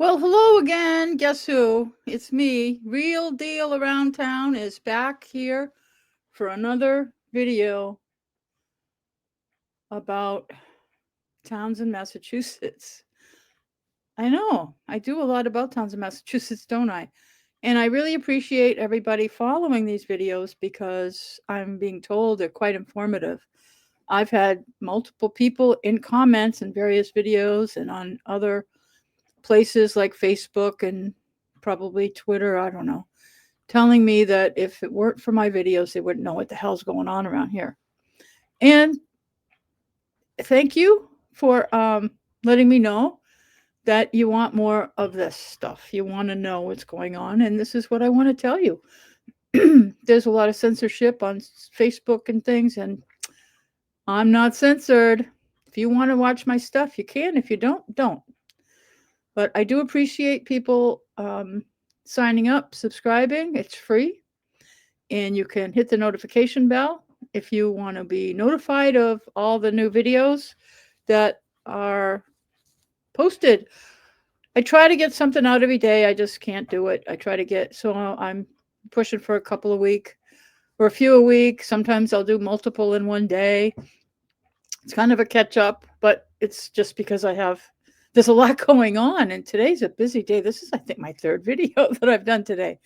Well, hello again. Guess who? It's me. Real Deal Around Town is back here for another video about Townsend, Massachusetts. I know, I do a lot about Townsend, Massachusetts, don't I? And I really appreciate everybody following these videos because I'm being told they're quite informative. I've had multiple people in comments in various videos and on other places like Facebook and probably Twitter, I don't know, telling me that if it weren't for my videos, they wouldn't know what the hell's going on around here. And thank you for letting me know that you want more of this stuff. You want to know what's going on. And this is what I want to tell you. There's a lot of censorship on Facebook and things, and I'm not censored. If you want to watch my stuff, you can. If you don't. But I do appreciate people signing up, subscribing. It's free. And you can hit the notification bell if you want to be notified of all the new videos that are posted. I try to get something out every day. I just can't do it. I try to get, so I'm pushing for a couple a week or a few a week. Sometimes I'll do multiple in one day. It's kind of a catch up, but it's just because there's a lot going on. And today's a busy day. This is, I think, my third video that I've done today.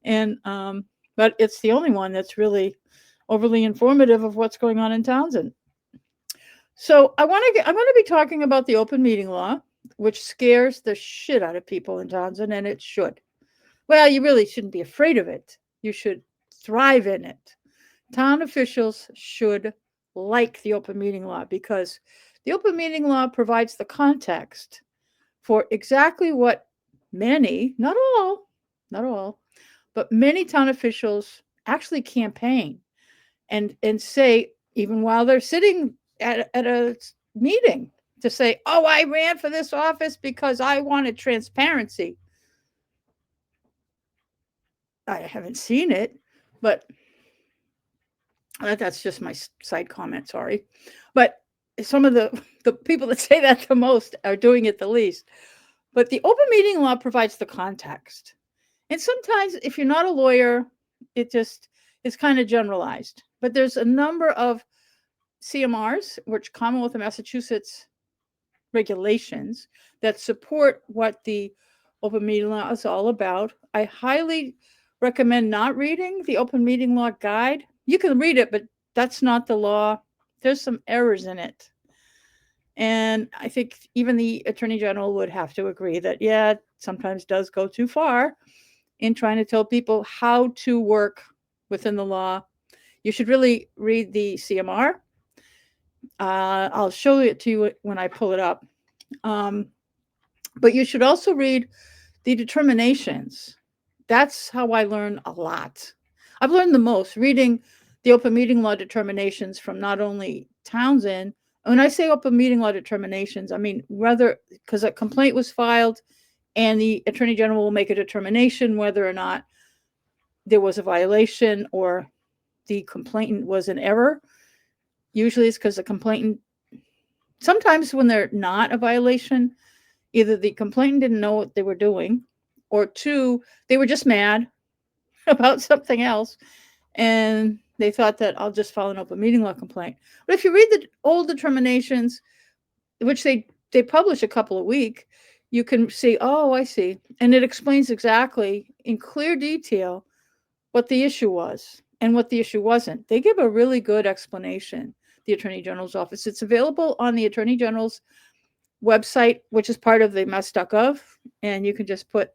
And, but it's the only one that's really overly informative of what's going on in Townsend. So I'm going to be talking about the open meeting law, which scares the shit out of people in Townsend, and it should. Well, you really shouldn't be afraid of it. You should thrive in it. Town officials should like the open meeting law because the open meeting law provides the context for exactly what many, not all, but many town officials actually campaign and say, even while they're sitting at a meeting, to say, oh, I ran for this office because I wanted transparency. I haven't seen it, but that's just my side comment, sorry. But some of the people that say that the most are doing it the least. But the open meeting law provides the context. And sometimes if you're not a lawyer, it just is kind of generalized. But there's a number of CMRs, which Commonwealth of Massachusetts regulations, that support what the open meeting law is all about. I highly recommend not reading the open meeting law guide. You can read it, but that's not the law. There's some errors in it. And I think even the Attorney General would have to agree that, yeah, it sometimes does go too far in trying to tell people how to work within the law. You should really read the CMR. I'll show it to you when I pull it up. But you should also read the determinations. That's how I learn a lot. I've learned the most reading the open meeting law determinations from not only Townsend. When I say open meeting law determinations, I mean whether, because a complaint was filed and the Attorney General will make a determination whether or not there was a violation or the complainant was in error. Usually it's because the complainant, sometimes when they're not a violation, either the complainant didn't know what they were doing, or two, they were just mad about something else and they thought that I'll just file an open meeting law complaint. But if you read the old determinations, which they publish a couple a week, you can see, oh, I see. And it explains exactly in clear detail what the issue was and what the issue wasn't. They give a really good explanation, the Attorney General's office. It's available on the Attorney General's website, which is part of the mass.gov, and you can just put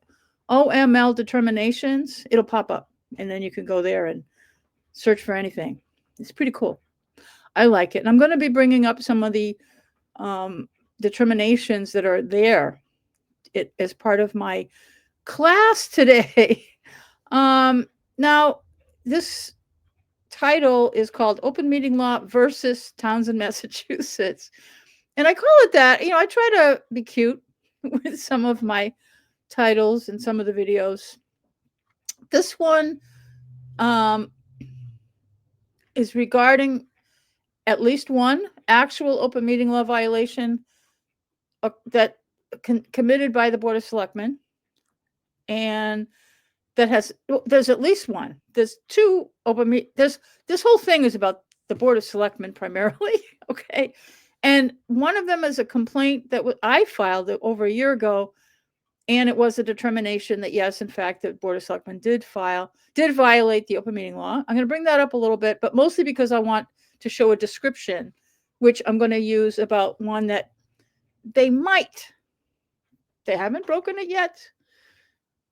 OML determinations. It'll pop up, and then you can go there and search for anything. It's pretty cool. I like it. And I'm going to be bringing up some of the determinations that are there as part of my class today. Now, this title is called Open Meeting Law versus Townsend, Massachusetts. And I call it that. I try to be cute with some of my titles and some of the videos. This one is regarding at least one actual open meeting law violation that committed by the Board of Selectmen, and there's at least one. There's two this whole thing is about the Board of Selectmen primarily, okay? And one of them is a complaint that I filed over a year ago, and it was a determination that, yes, in fact, the Board of Selectmen did violate the open meeting law. I'm going to bring that up a little bit, but mostly because I want to show a description, which I'm going to use about one that they haven't broken it yet.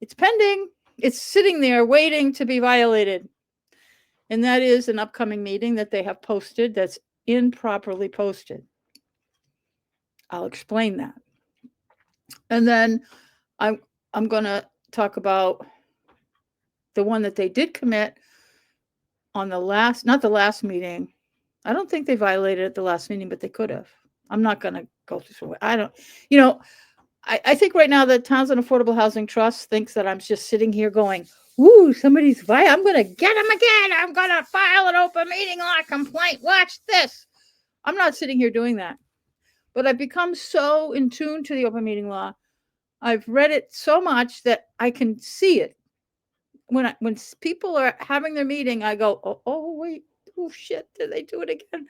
It's pending. It's sitting there waiting to be violated. And that is an upcoming meeting that they have posted that's improperly posted. I'll explain that. And then I'm going to talk about the one that they did commit on not the last meeting. I don't think they violated at the last meeting, but they could have. I'm not going to go through it. I think right now the Townsend Affordable Housing Trust thinks that I'm just sitting here going, ooh, somebody's I'm going to get them again. I'm going to file an open meeting law complaint. Watch this. I'm not sitting here doing that. But I've become so in tune to the open meeting law. I've read it so much that I can see it. When people are having their meeting, I go, oh wait, oh shit, did they do it again?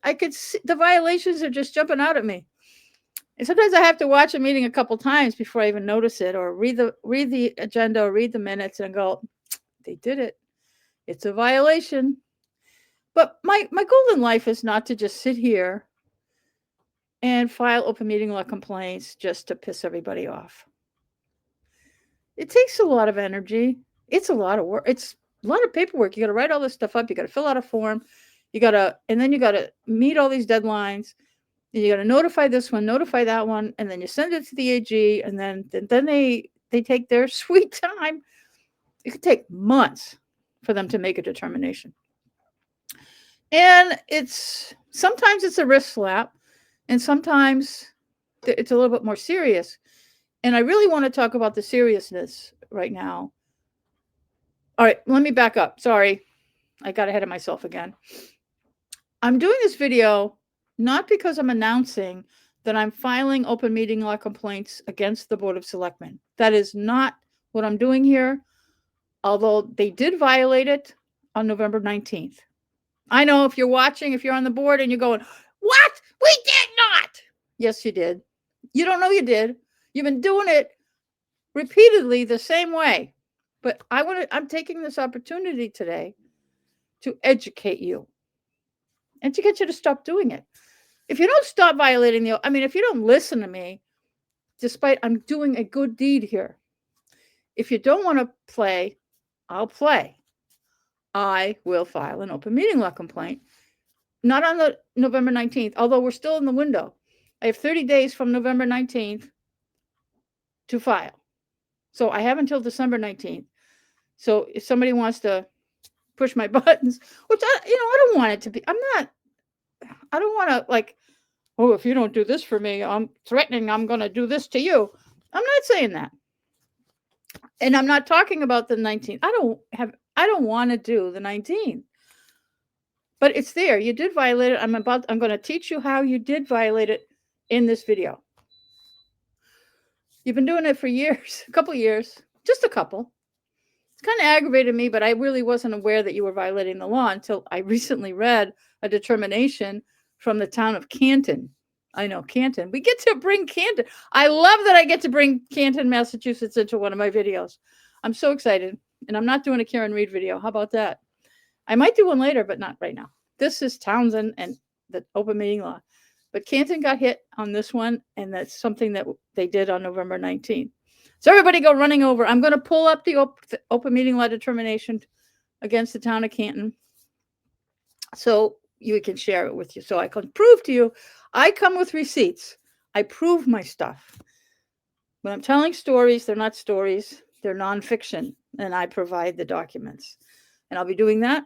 I could see the violations are just jumping out at me. And sometimes I have to watch a meeting a couple times before I even notice it, or read the agenda or read the minutes and go, they did it. It's a violation. But my goal in life is not to just sit here and file open meeting law complaints just to piss everybody off. It takes a lot of energy. It's a lot of work. It's a lot of paperwork. You got to write all this stuff up. You got to fill out a form. And then you got to meet all these deadlines. And you got to notify this one, notify that one, and then you send it to the AG, and then they take their sweet time. It could take months for them to make a determination. And sometimes it's a wrist slap, and sometimes it's a little bit more serious. And I really want to talk about the seriousness right now. All right, let me back up. Sorry, I got ahead of myself again. I'm doing this video not because I'm announcing that I'm filing open meeting law complaints against the Board of Selectmen. That is not what I'm doing here, although they did violate it on November 19th. I know if you're watching, if you're on the board and you're going, what? We did not. Yes, you did. You don't know you did. You've been doing it repeatedly the same way. But I'm taking this opportunity today to educate you and to get you to stop doing it. If you don't stop violating if you don't listen to me, despite I'm doing a good deed here, if you don't want to play, I'll play. I will file an open meeting law complaint, not on the November 19th, although we're still in the window. I have 30 days from November 19th to file. So I have until December 19th. So if somebody wants to push my buttons, which I don't want it to be, I don't want to oh, if you don't do this for me, I'm threatening I'm going to do this to you. I'm not saying that. And I'm not talking about the 19th. I don't want to do the 19th. But it's there. You did violate it. I'm going to teach you how you did violate it in this video. You've been doing it for years, a couple years, just a couple. It's kind of aggravated me, but I really wasn't aware that you were violating the law until I recently read a determination from the town of Canton. I know, Canton. We get to bring Canton. I love that I get to bring Canton, Massachusetts into one of my videos. I'm so excited. And I'm not doing a Karen Reed video. How about that? I might do one later, but not right now. This is Townsend and the open meeting law. But Canton got hit on this one, and that's something that they did on November 19th. So everybody go running over. I'm going to pull up the open meeting law determination against the town of Canton so you can share it with you. So I can prove to you, I come with receipts. I prove my stuff. When I'm telling stories, they're not stories. They're nonfiction, and I provide the documents. And I'll be doing that.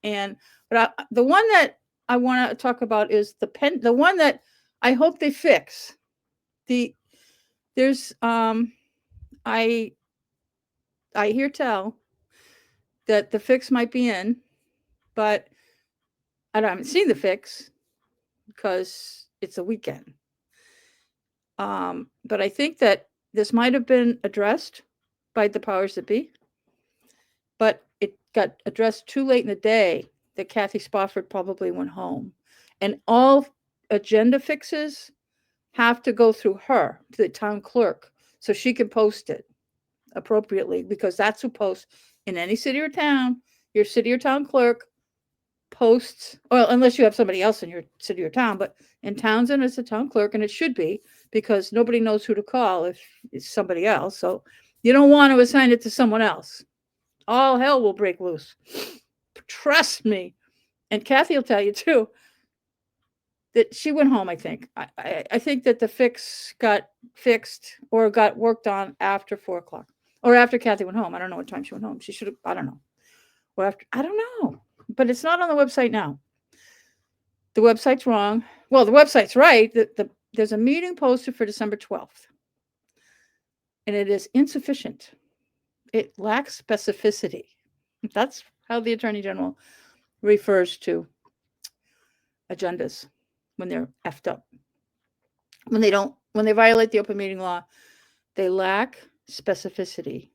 But the one that I want to talk about is the one that I hope they fix. I hear tell that the fix might be in, but I haven't seen the fix because it's a weekend. But I think that this might have been addressed by the powers that be, but it got addressed too late in the day that Kathy Spofford probably went home. And all agenda fixes have to go through her to the town clerk so she can post it appropriately, because that's who posts in any city or town. Your city or town clerk posts, well, unless you have somebody else in your city or town, but in Townsend it's the town clerk, and it should be, because nobody knows who to call if it's somebody else. So you don't want to assign it to someone else. All hell will break loose. Trust me. And Kathy will tell you too that she went home, I think. I think that the fix got fixed or got worked on after 4:00 or after Kathy went home. I don't know what time she went home. She should have, I don't know. Or after, I don't know. But it's not on the website now. The website's wrong. Well, the website's right. There's a meeting posted for December 12th. And it is insufficient. It lacks specificity. That's how the Attorney General refers to agendas when they're effed up. When they violate the open meeting law, they lack specificity.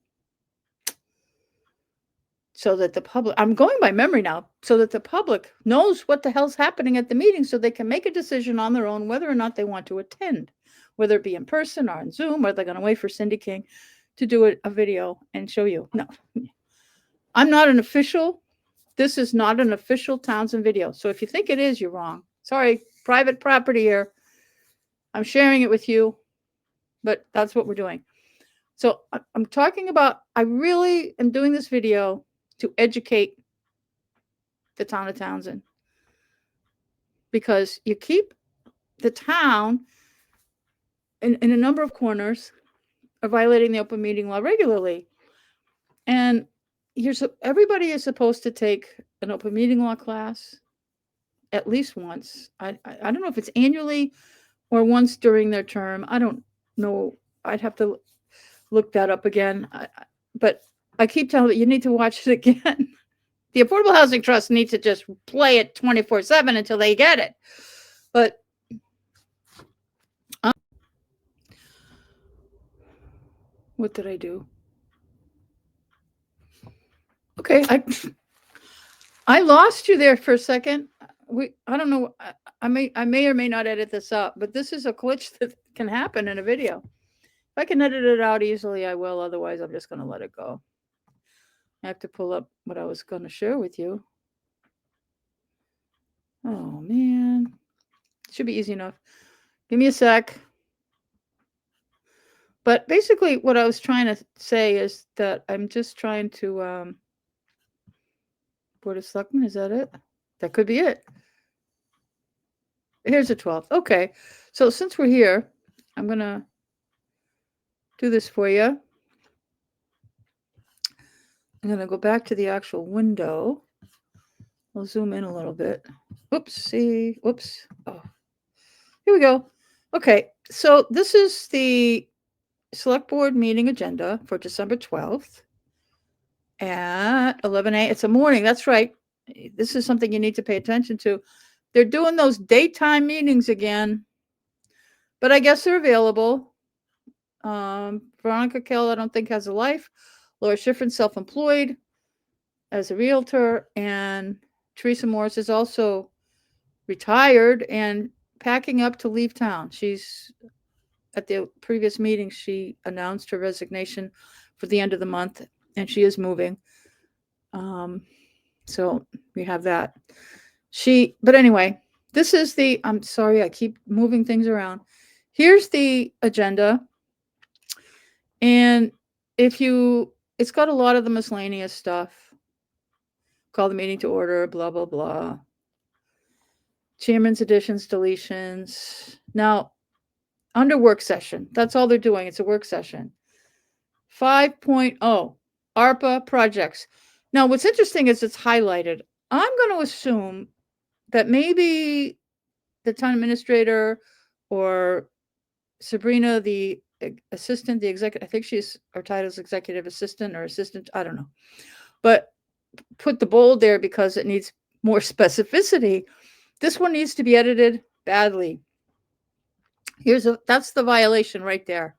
So that the public, I'm going by memory now, so that the public knows what the hell's happening at the meeting, so they can make a decision on their own whether or not they want to attend, whether it be in person or on Zoom, or they're going to wait for Cindy King to do a video and show you. No, I'm not an official. This is not an official Townsend video. So if you think it is, you're wrong. Sorry, private property here. I'm sharing it with you, but that's what we're doing. So I'm talking about, I really am doing this video to educate the town of Townsend, because you keep the town in a number of corners of violating the open meeting law regularly. And everybody is supposed to take an open meeting law class at least once. I don't know if it's annually or once during their term. I don't know. I'd have to look that up again. But I keep telling you need to watch it again. The Affordable Housing Trust needs to just play it 24/7 until they get it. But what did I do? Okay, I lost you there for a second. I don't know. I may or may not edit this up, but this is a glitch that can happen in a video. If I can edit it out easily, I will. Otherwise, I'm just going to let it go. I have to pull up what I was going to share with you. Oh, man. It should be easy enough. Give me a sec. But basically, what I was trying to say is that I'm just trying to... Board of Selectmen, is that it? That could be it. Here's the 12th. Okay. So since we're here, I'm going to do this for you. I'm going to go back to the actual window. I'll zoom in a little bit. Oopsie. Whoops. Oh, here we go. Okay. So this is the select board meeting agenda for December 12th at 11 a.m. It's a morning. That's right. This is something you need to pay attention to. They're doing those daytime meetings again, but I guess they're available. Veronica Kell, I don't think, has a life. Laura Schifrin, self-employed as a realtor, and Teresa Morris is also retired and packing up to leave town. She's at the previous meeting, she announced her resignation for the end of the month, and she is moving. So we have that. But anyway, this is I'm sorry, I keep moving things around. Here's the agenda. And it's got a lot of the miscellaneous stuff. Call the meeting to order, blah, blah, blah. Chairman's additions, deletions. Now, under work session, that's all they're doing. It's a work session. 5.0, ARPA projects. Now, what's interesting is it's highlighted. I'm going to assume that maybe the town administrator or Sabrina, the assistant, the executive, I think her title is executive assistant or assistant, I don't know. But put the bold there because it needs more specificity. This one needs to be edited badly. That's the violation right there.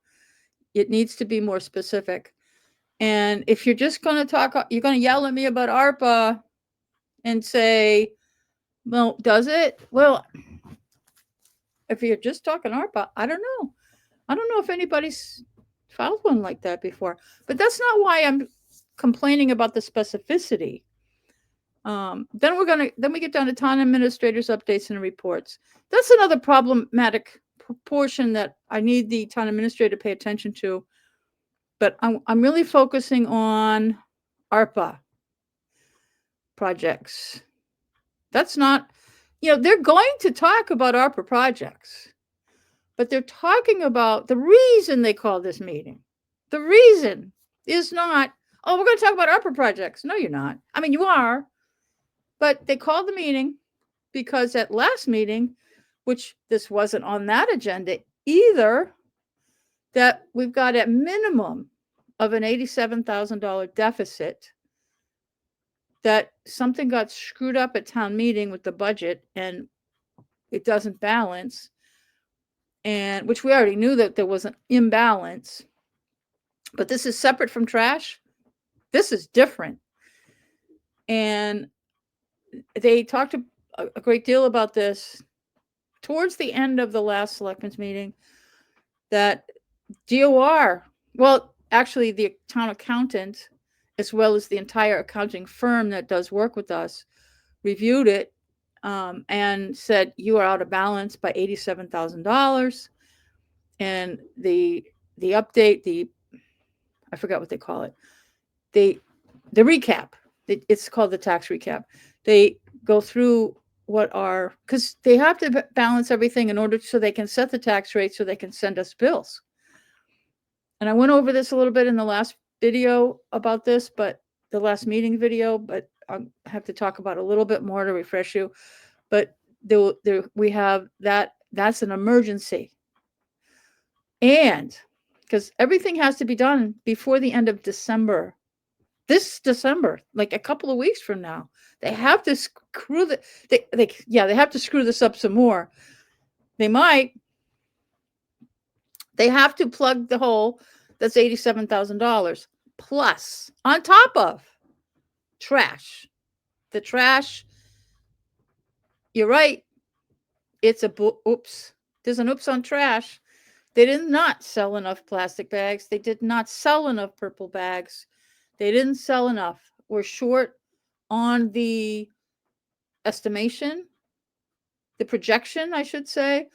It needs to be more specific. And if you're just going to talk, you're going to yell at me about ARPA and say, well, does it? Well, if you're just talking ARPA, I don't know. I don't know if anybody's filed one like that before, but that's not why I'm complaining about the specificity. Then we get down to town administrators updates and reports. That's another problematic portion that I need the town administrator to pay attention to. But I'm really focusing on ARPA projects. That's not, they're going to talk about ARPA projects, but they're talking about the reason they call this meeting. The reason is not, oh, we're going to talk about ARPA projects. No, you're not. I mean, you are, but they called the meeting because at last meeting, which this wasn't on that agenda either, that we've got a minimum of an $87,000 deficit, that something got screwed up at town meeting with the budget and it doesn't balance, and which we already knew that there was an imbalance, but this is separate from trash. This is different. And they talked a great deal about this towards the end of the last selectmen's meeting, that DOR, well, actually the town accountant, as well as the entire accounting firm that does work with us, reviewed it and said, you are out of balance by $87,000. And the update, I forgot what they call it, the recap, it's called the tax recap. They go through because they have to balance everything in order so they can set the tax rate so they can send us bills. And I went over this a little bit in the last video about this, but the last meeting video, but I'll have to talk about a little bit more to refresh you. But we have that's an emergency. And because everything has to be done before the end of December. This December, like a couple of weeks from now, they have to screw they have to screw this up some more. They have to plug the hole that's $87,000 plus on top of trash. The trash, you're right. It's oops. There's an oops on trash. They did not sell enough plastic bags. They did not sell enough purple bags. They didn't sell enough. We're short on the estimation, the projection, I should say,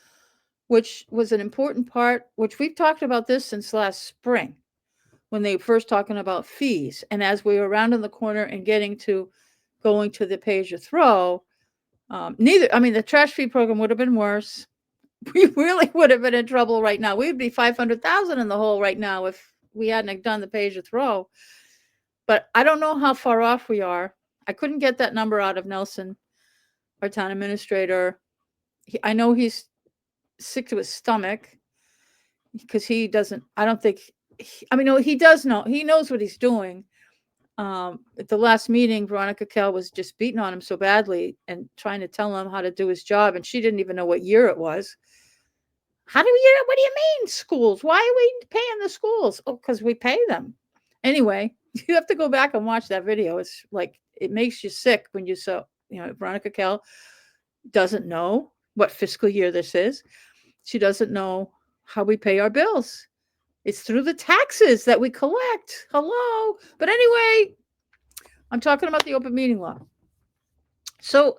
which was an important part, which we've talked about this since last spring when they first talking about fees. And as we were around in the corner and going to the pay as you throw, the trash fee program would have been worse. We really would have been in trouble right now. We'd be 500,000 in the hole right now if we hadn't done the pay as you throw. But I don't know how far off we are. I couldn't get that number out of Nelson, our town administrator. I know he's sick to his stomach because he doesn't, I don't think, he does know. He knows what he's doing. At the last meeting, Veronica Kell was just beating on him so badly and trying to tell him how to do his job. And she didn't even know what year it was. What do you mean schools? Why are we paying the schools? Oh, because we pay them. Anyway, you have to go back and watch that video. It's like, it makes you sick when Veronica Kell doesn't know what fiscal year this is. She doesn't know how we pay our bills. It's through the taxes that we collect. Hello. But anyway, I'm talking about the open meeting law. So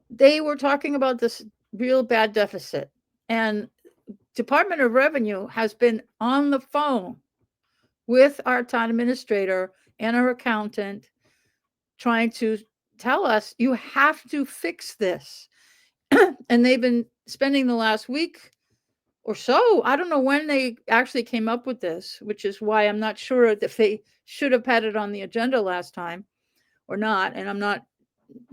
they were talking about this real bad deficit, and Department of Revenue has been on the phone with our town administrator and our accountant trying to tell us, you have to fix this. And they've been spending the last week or so, I don't know when they actually came up with this, which is why I'm not sure if they should have had it on the agenda last time or not. And I'm not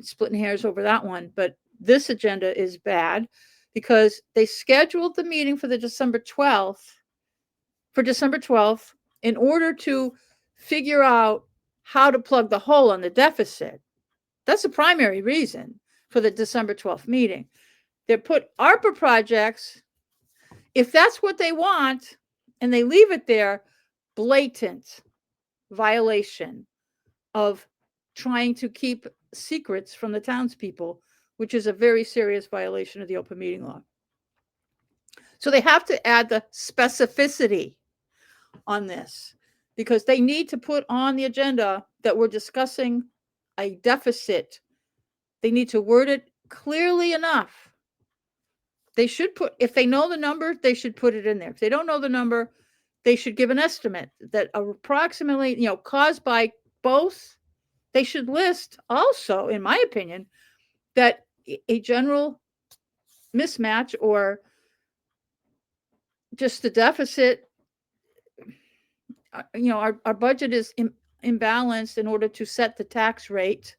splitting hairs over that one, but this agenda is bad because they scheduled the meeting for December 12th in order to figure out how to plug the hole on the deficit. That's the primary reason for the December 12th meeting. They put ARPA projects If that's what they want and they leave it there, blatant violation of trying to keep secrets from the townspeople, which is a very serious violation of the open meeting law. So they have to add the specificity on this because they need to put on the agenda that we're discussing a deficit. They need to word it clearly enough. They should put, if they know the number, they should put it in there. If they don't know the number, they should give an estimate that approximately, caused by both. They should list also, in my opinion, that a general mismatch or just the deficit, our budget is imbalanced in order to set the tax rate.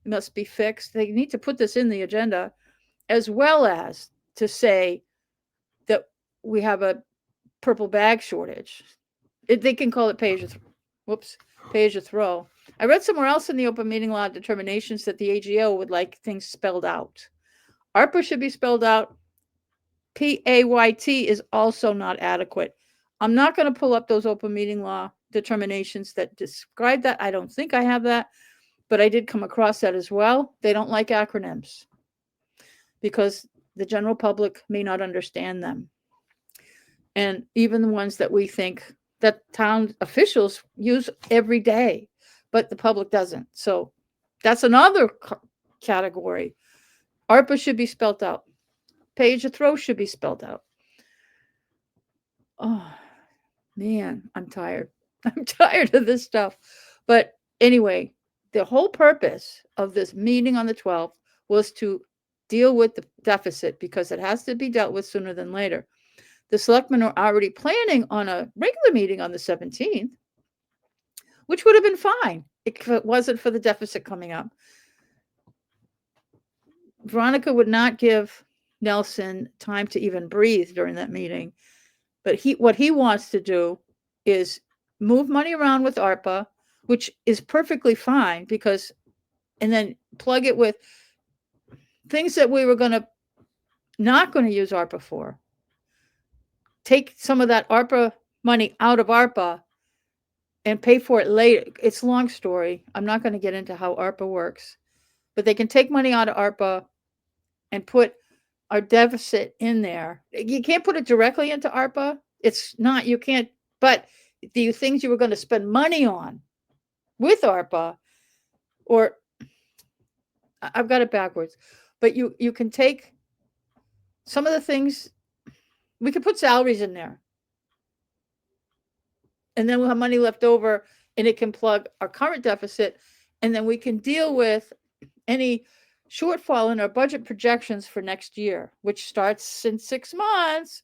It must be fixed. They need to put this in the agenda, as well as to say that we have a purple bag shortage. They can call it pay as you throw. I read somewhere else in the open meeting law determinations that the AGO would like things spelled out. ARPA should be spelled out. PAYT is also not adequate. I'm not going to pull up those open meeting law determinations that describe that. I don't think I have that, but I did come across that as well. They don't like acronyms because the general public may not understand them. And even the ones that we think that town officials use every day, but the public doesn't. So that's another category. ARPA should be spelled out. Pay as you throw should be spelled out. Oh, man, I'm tired. I'm tired of this stuff. But anyway, the whole purpose of this meeting on the 12th was to deal with the deficit because it has to be dealt with sooner than later. The selectmen are already planning on a regular meeting on the 17th, which would have been fine if it wasn't for the deficit coming up. Veronica would not give Nelson time to even breathe during that meeting. But what he wants to do is move money around with ARPA, which is perfectly fine because, and then plug it with things that we were not going to use ARPA for. Take some of that ARPA money out of ARPA and pay for it later. It's a long story. I'm not going to get into how ARPA works, but they can take money out of ARPA and put our deficit in there. You can't put it directly into ARPA. It's not, you can't, but the things you were going to spend money on with ARPA, or I've got it backwards, but you can take some of the things, we could put salaries in there. And then we'll have money left over and it can plug our current deficit. And then we can deal with any shortfall in our budget projections for next year, which starts in 6 months,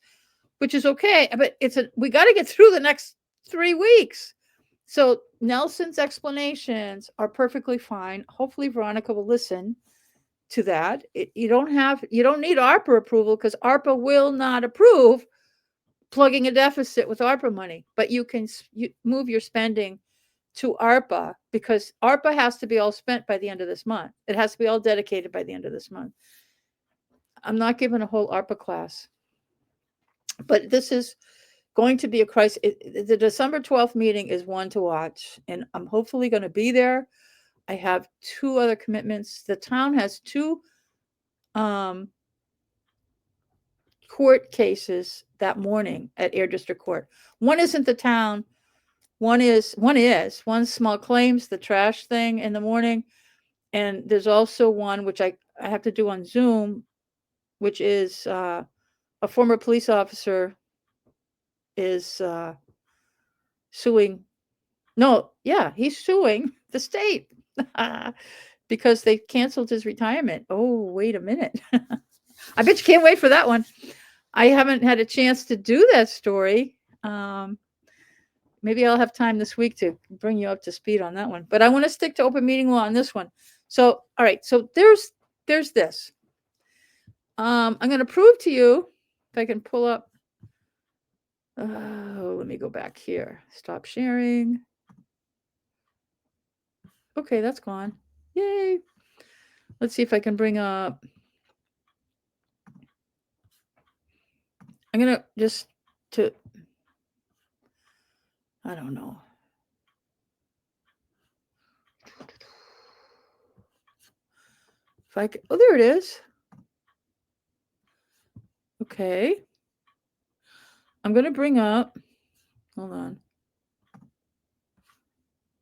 which is okay. But we got to get through the next 3 weeks. So Nelson's explanations are perfectly fine. Hopefully Veronica will listen to that. You don't need ARPA approval because ARPA will not approve plugging a deficit with ARPA money, but you can move your spending to ARPA because ARPA has to be all spent by the end of this month. It has to be all dedicated by the end of this month. I'm not giving a whole ARPA class, but this is going to be a crisis. The December 12th meeting is one to watch, and I'm hopefully going to be there. I have 2 other commitments. The town has 2 court cases that morning at Air District Court. One isn't the town. One's small claims, the trash thing in the morning. And there's also one, which I have to do on Zoom, which is a former police officer is suing. No, yeah, he's suing the state because they canceled his retirement. Oh, wait a minute. I bet you can't wait for that one. I haven't had a chance to do that story. Maybe I'll have time this week to bring you up to speed on that one. But I want to stick to open meeting law on this one. So, all right. So there's this. I'm going to prove to you, if I can pull up. Let me go back here. Stop sharing. Okay, that's gone. Yay. Let's see if I can bring up. I'm going to just I don't know. If I could, oh, there it is. Okay. I'm going to bring up, hold on.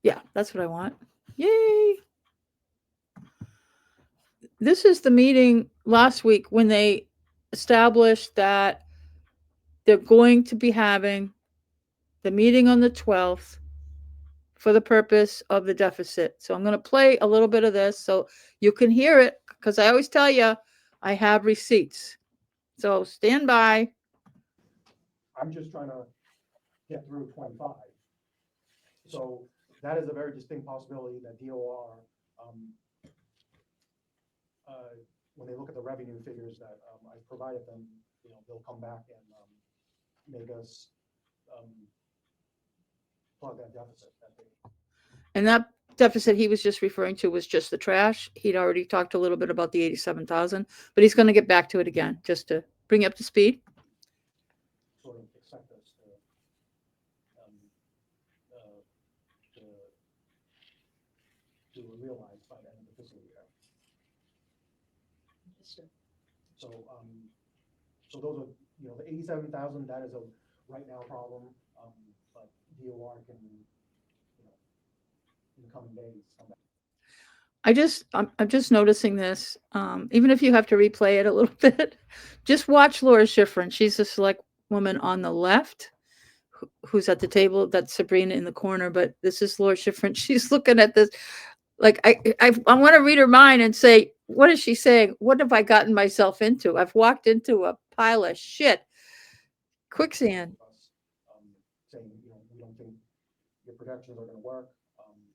Yeah, that's what I want. Yay. This is the meeting last week when they established that they're going to be having the meeting on the 12th for the purpose of the deficit. So I'm going to play a little bit of this so you can hear it, because I always tell you I have receipts. So stand by. I'm just trying to get through 25. So that is a very distinct possibility that DOR, when they look at the revenue figures that I provided them, they'll come back and make us plug that deficit that they. And that deficit he was just referring to was just the trash. He'd already talked a little bit about the 87,000, but he's going to get back to it again just to bring you up to speed. Sort of expect us to realize by the end of the fiscal year. So, so those are, the 87,000. That is a right now problem, but DOR can, in the coming days, come back. I'm just noticing this. Even if you have to replay it a little bit, just watch Laura Schifrin. She's the select woman on the left, who's at the table. That's Sabrina in the corner, but this is Laura Schifrin. She's looking at this. Like I want to read her mind and say, what is she saying? What have I gotten myself into? I've walked into a pile of shit. Quicksand. Saying, we don't think your projections are going to work.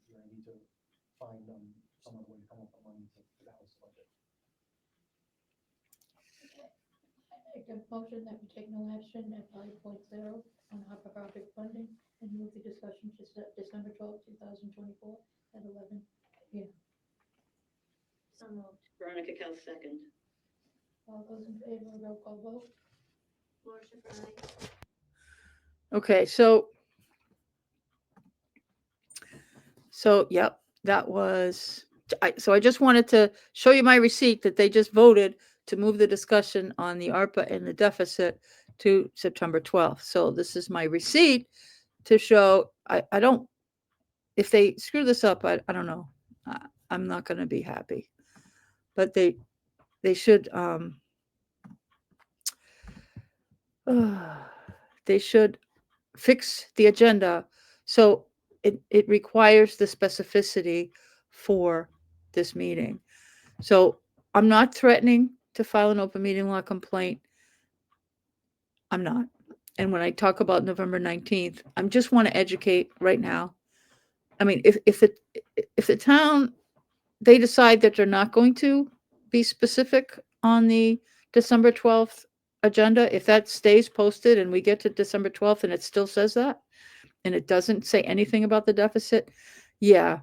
You're going to need to find some other way to come up with money to balance the budget. I make a motion that we take no action at 5.0 on ARPA project funding and move the discussion to December 12, 2024 at 11 p.m. So moved. Veronica Kell, second. All those in favor, roll call vote. Laura Schifrin, aye. Okay, so yep, that was. So I just wanted to show you my receipt that they just voted to move the discussion on the ARPA and the deficit to September 12th. So this is my receipt to show. I don't. If they screw this up, I don't know. I'm not going to be happy. But they should. They should fix the agenda so it requires the specificity for this meeting. So I'm not threatening to file an open meeting law complaint. I'm not. And when I talk about November 19th, I just want to educate right now. I mean, if the town, they decide that they're not going to be specific on the December 12th agenda, if that stays posted and we get to December 12th and it still says that, and it doesn't say anything about the deficit, yeah,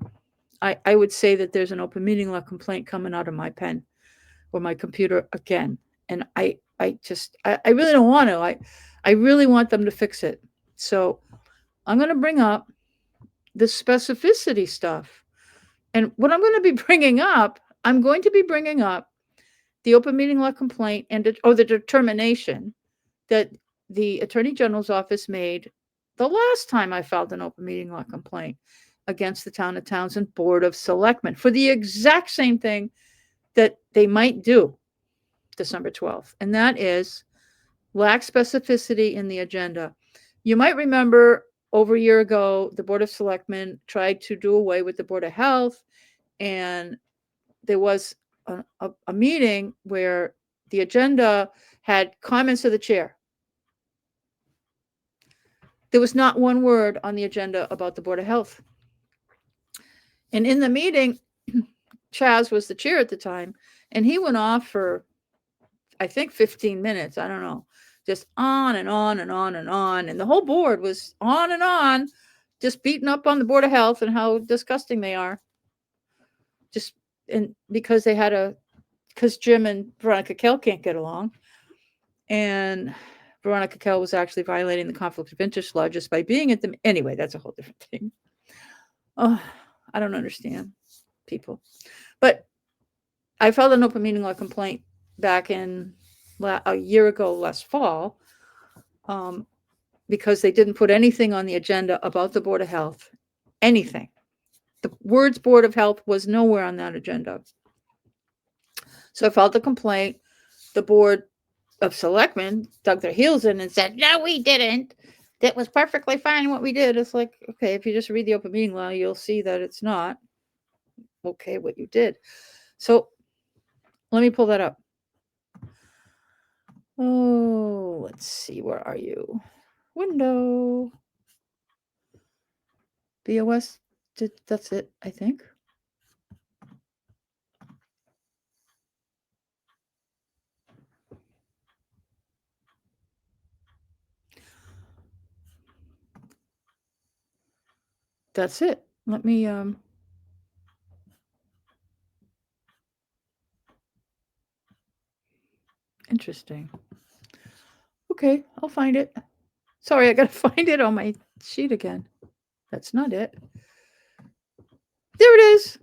I would say that there's an open meeting law complaint coming out of my pen or my computer again. And I really don't want to. I really want them to fix it. So I'm going to bring up the specificity stuff. And what I'm going to be bringing up, I'm going to be bringing up the open meeting law complaint and the determination that the Attorney General's office made the last time I filed an open meeting law complaint against the town of Townsend Board of Selectmen for the exact same thing that they might do December 12th. And that is lack specificity in the agenda. You might remember over a year ago, the Board of Selectmen tried to do away with the Board of Health, and there was a meeting where the agenda had comments of the chair. There was not one word on the agenda about the Board of Health. And in the meeting, Chaz was the chair at the time, and he went off for, I think, 15 minutes. I don't know, just on and on and on and on. And the whole board was on and on, just beating up on the Board of Health and how disgusting they are. And because because Jim and Veronica Kell can't get along. And Veronica Kell was actually violating the conflict of interest law just by being at the, anyway, that's a whole different thing. Oh, I don't understand people. But I filed an open meeting law complaint back in a year ago last fall, because they didn't put anything on the agenda about the Board of Health, anything. The words Board of Health was nowhere on that agenda. So I filed the complaint. The Board of Selectmen dug their heels in and said, no, we didn't. That was perfectly fine what we did. It's like, okay, if you just read the open meeting law, you'll see that it's not okay what you did. So let me pull that up. Oh, let's see. Where are you? Window. BOS. That's it, I think. That's it. Let me interesting. Okay, I'll find it. Sorry, I gotta find it on my sheet again. That's not it. There it is.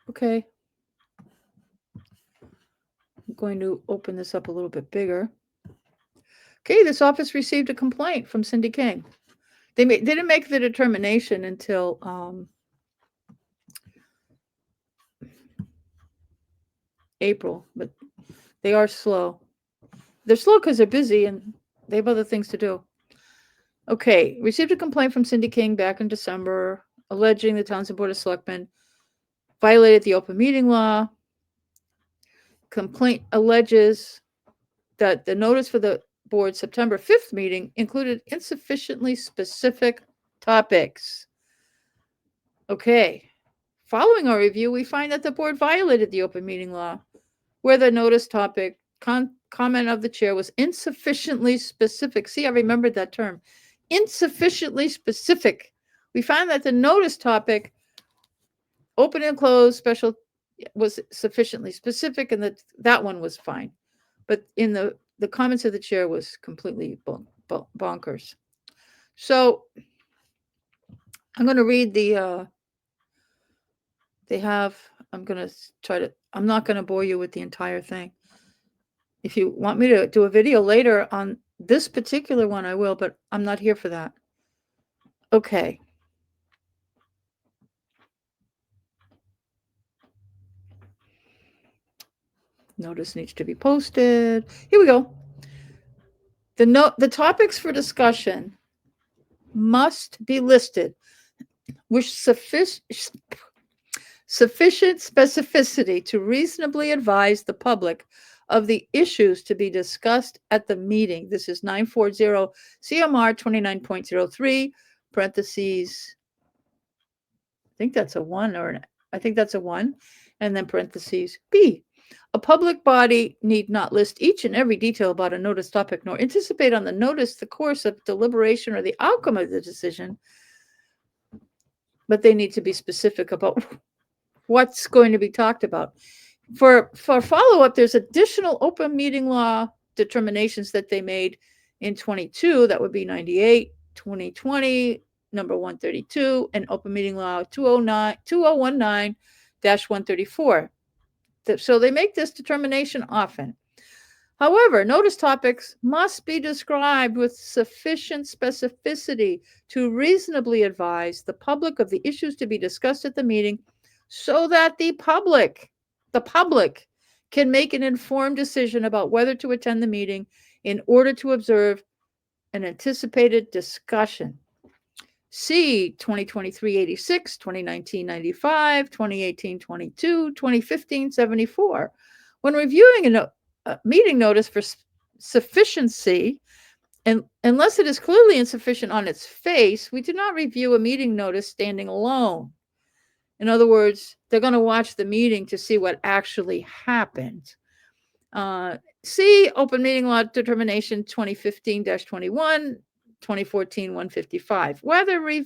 Okay. I'm going to open this up a little bit bigger. Okay, this office received a complaint from Cindy King. They didn't make the determination until April, but they are slow. They're slow because they're busy and they have other things to do. Okay, received a complaint from Cindy King back in December, alleging the Townsend Board of Selectmen violated the open meeting law. Complaint alleges that the notice for the board's September 5th meeting included insufficiently specific topics. Okay, following our review, we find that the board violated the open meeting law, where the notice topic comment of the chair was insufficiently specific. See, I remembered that term. Insufficiently specific. We found that the notice topic, open and closed, special, was sufficiently specific, and that one was fine. But in the comments of the chair was completely bonkers. So I'm going to read the, I'm going to try to, I'm not going to bore you with the entire thing. If you want me to do a video later on this particular one, I will, but I'm not here for that. Okay. Notice needs to be posted. Here we go. The topics for discussion must be listed with sufficient specificity to reasonably advise the public of the issues to be discussed at the meeting. This is 940 CMR 29.03, parentheses. I think that's a 1, and then parentheses B. A public body need not list each and every detail about a notice topic, nor anticipate on the notice the course of deliberation or the outcome of the decision, but they need to be specific about what's going to be talked about. For follow-up, there's additional open meeting law determinations that they made in 22, that would be 98, 2020, number 132, and open meeting law 2019-134. So they make this determination often. However, notice topics must be described with sufficient specificity to reasonably advise the public of the issues to be discussed at the meeting, so that the public can make an informed decision about whether to attend the meeting in order to observe an anticipated discussion. See 2023-86, 2019-95, 2018-22, 2015-74. When reviewing a meeting notice for sufficiency, and unless it is clearly insufficient on its face, we do not review a meeting notice standing alone. In other words, they're going to watch the meeting to see what actually happened. See open meeting law determination 2015-21, 2014-155. Whether we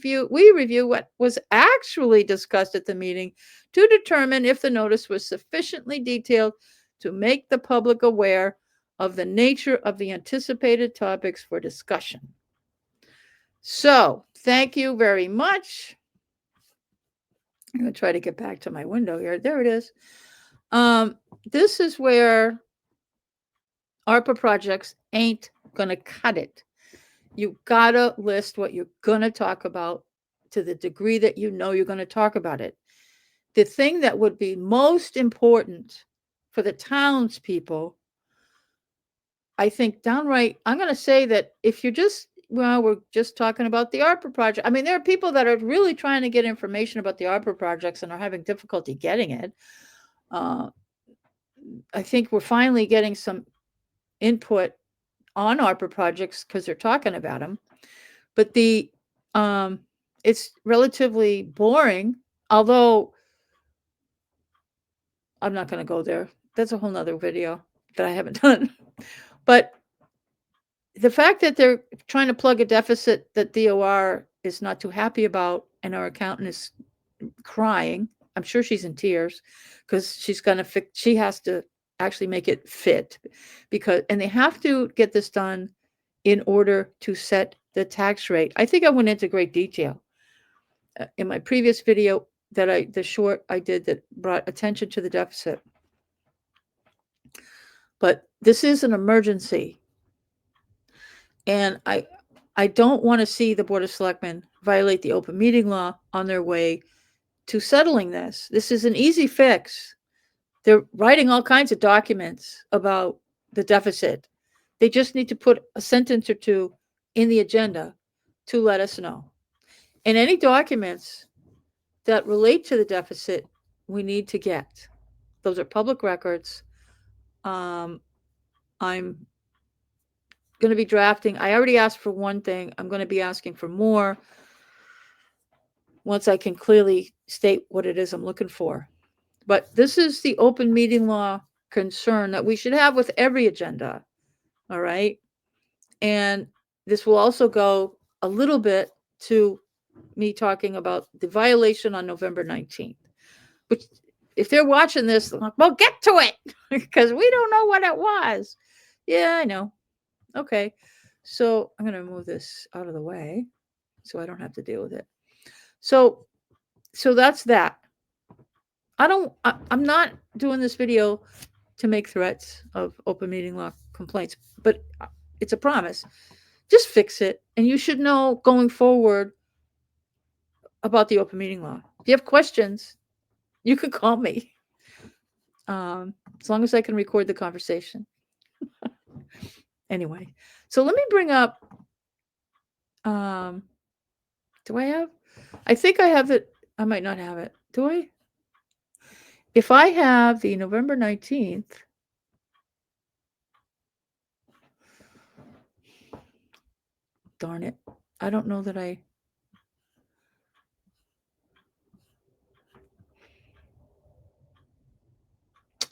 review what was actually discussed at the meeting to determine if the notice was sufficiently detailed to make the public aware of the nature of the anticipated topics for discussion. So, thank you very much. I'm going to try to get back to my window here. There it is. This is where ARPA projects ain't going to cut it. You got to list what you're going to talk about to the degree that you know you're going to talk about it. The thing that would be most important for the townspeople, I think downright, I'm going to say that if you're just, well, we're just talking about the ARPA project. I mean, there are people that are really trying to get information about the ARPA projects and are having difficulty getting it. I think we're finally getting some input on ARPA projects because they're talking about them. But it's relatively boring, although I'm not going to go there. That's a whole nother video that I haven't done. But the fact that they're trying to plug a deficit that DOR is not too happy about, and our accountant is crying, I'm sure she's in tears, because she's going to fix, she has to actually make it fit, and they have to get this done in order to set the tax rate. I think I went into great detail in my previous video the short I did that brought attention to the deficit. But this is an emergency. And I don't want to see the Board of Selectmen violate the open meeting law on their way to settling this. This is an easy fix. They're writing all kinds of documents about the deficit. They just need to put a sentence or two in the agenda to let us know. And any documents that relate to the deficit, we need to get. Those are public records. I'm going to be drafting. I already asked for one thing. I'm going to be asking for more once I can clearly state what it is I'm looking for. But this is the open meeting law concern that we should have with every agenda. All right. And this will also go a little bit to me talking about the violation on November 19th, which if they're watching this, like, well, get to it because we don't know what it was. Yeah, I know. Okay. So I'm going to move this out of the way so I don't have to deal with it. So that's that. I'm not doing this video to make threats of open meeting law complaints, but it's a promise. Just fix it. And you should know going forward about the open meeting law. If you have questions, you could call me. As long as I can record the conversation. Anyway, so let me bring up, do I have? I think I have it. I might not have it. Do I? If I have the November 19th, darn it. I don't know that I.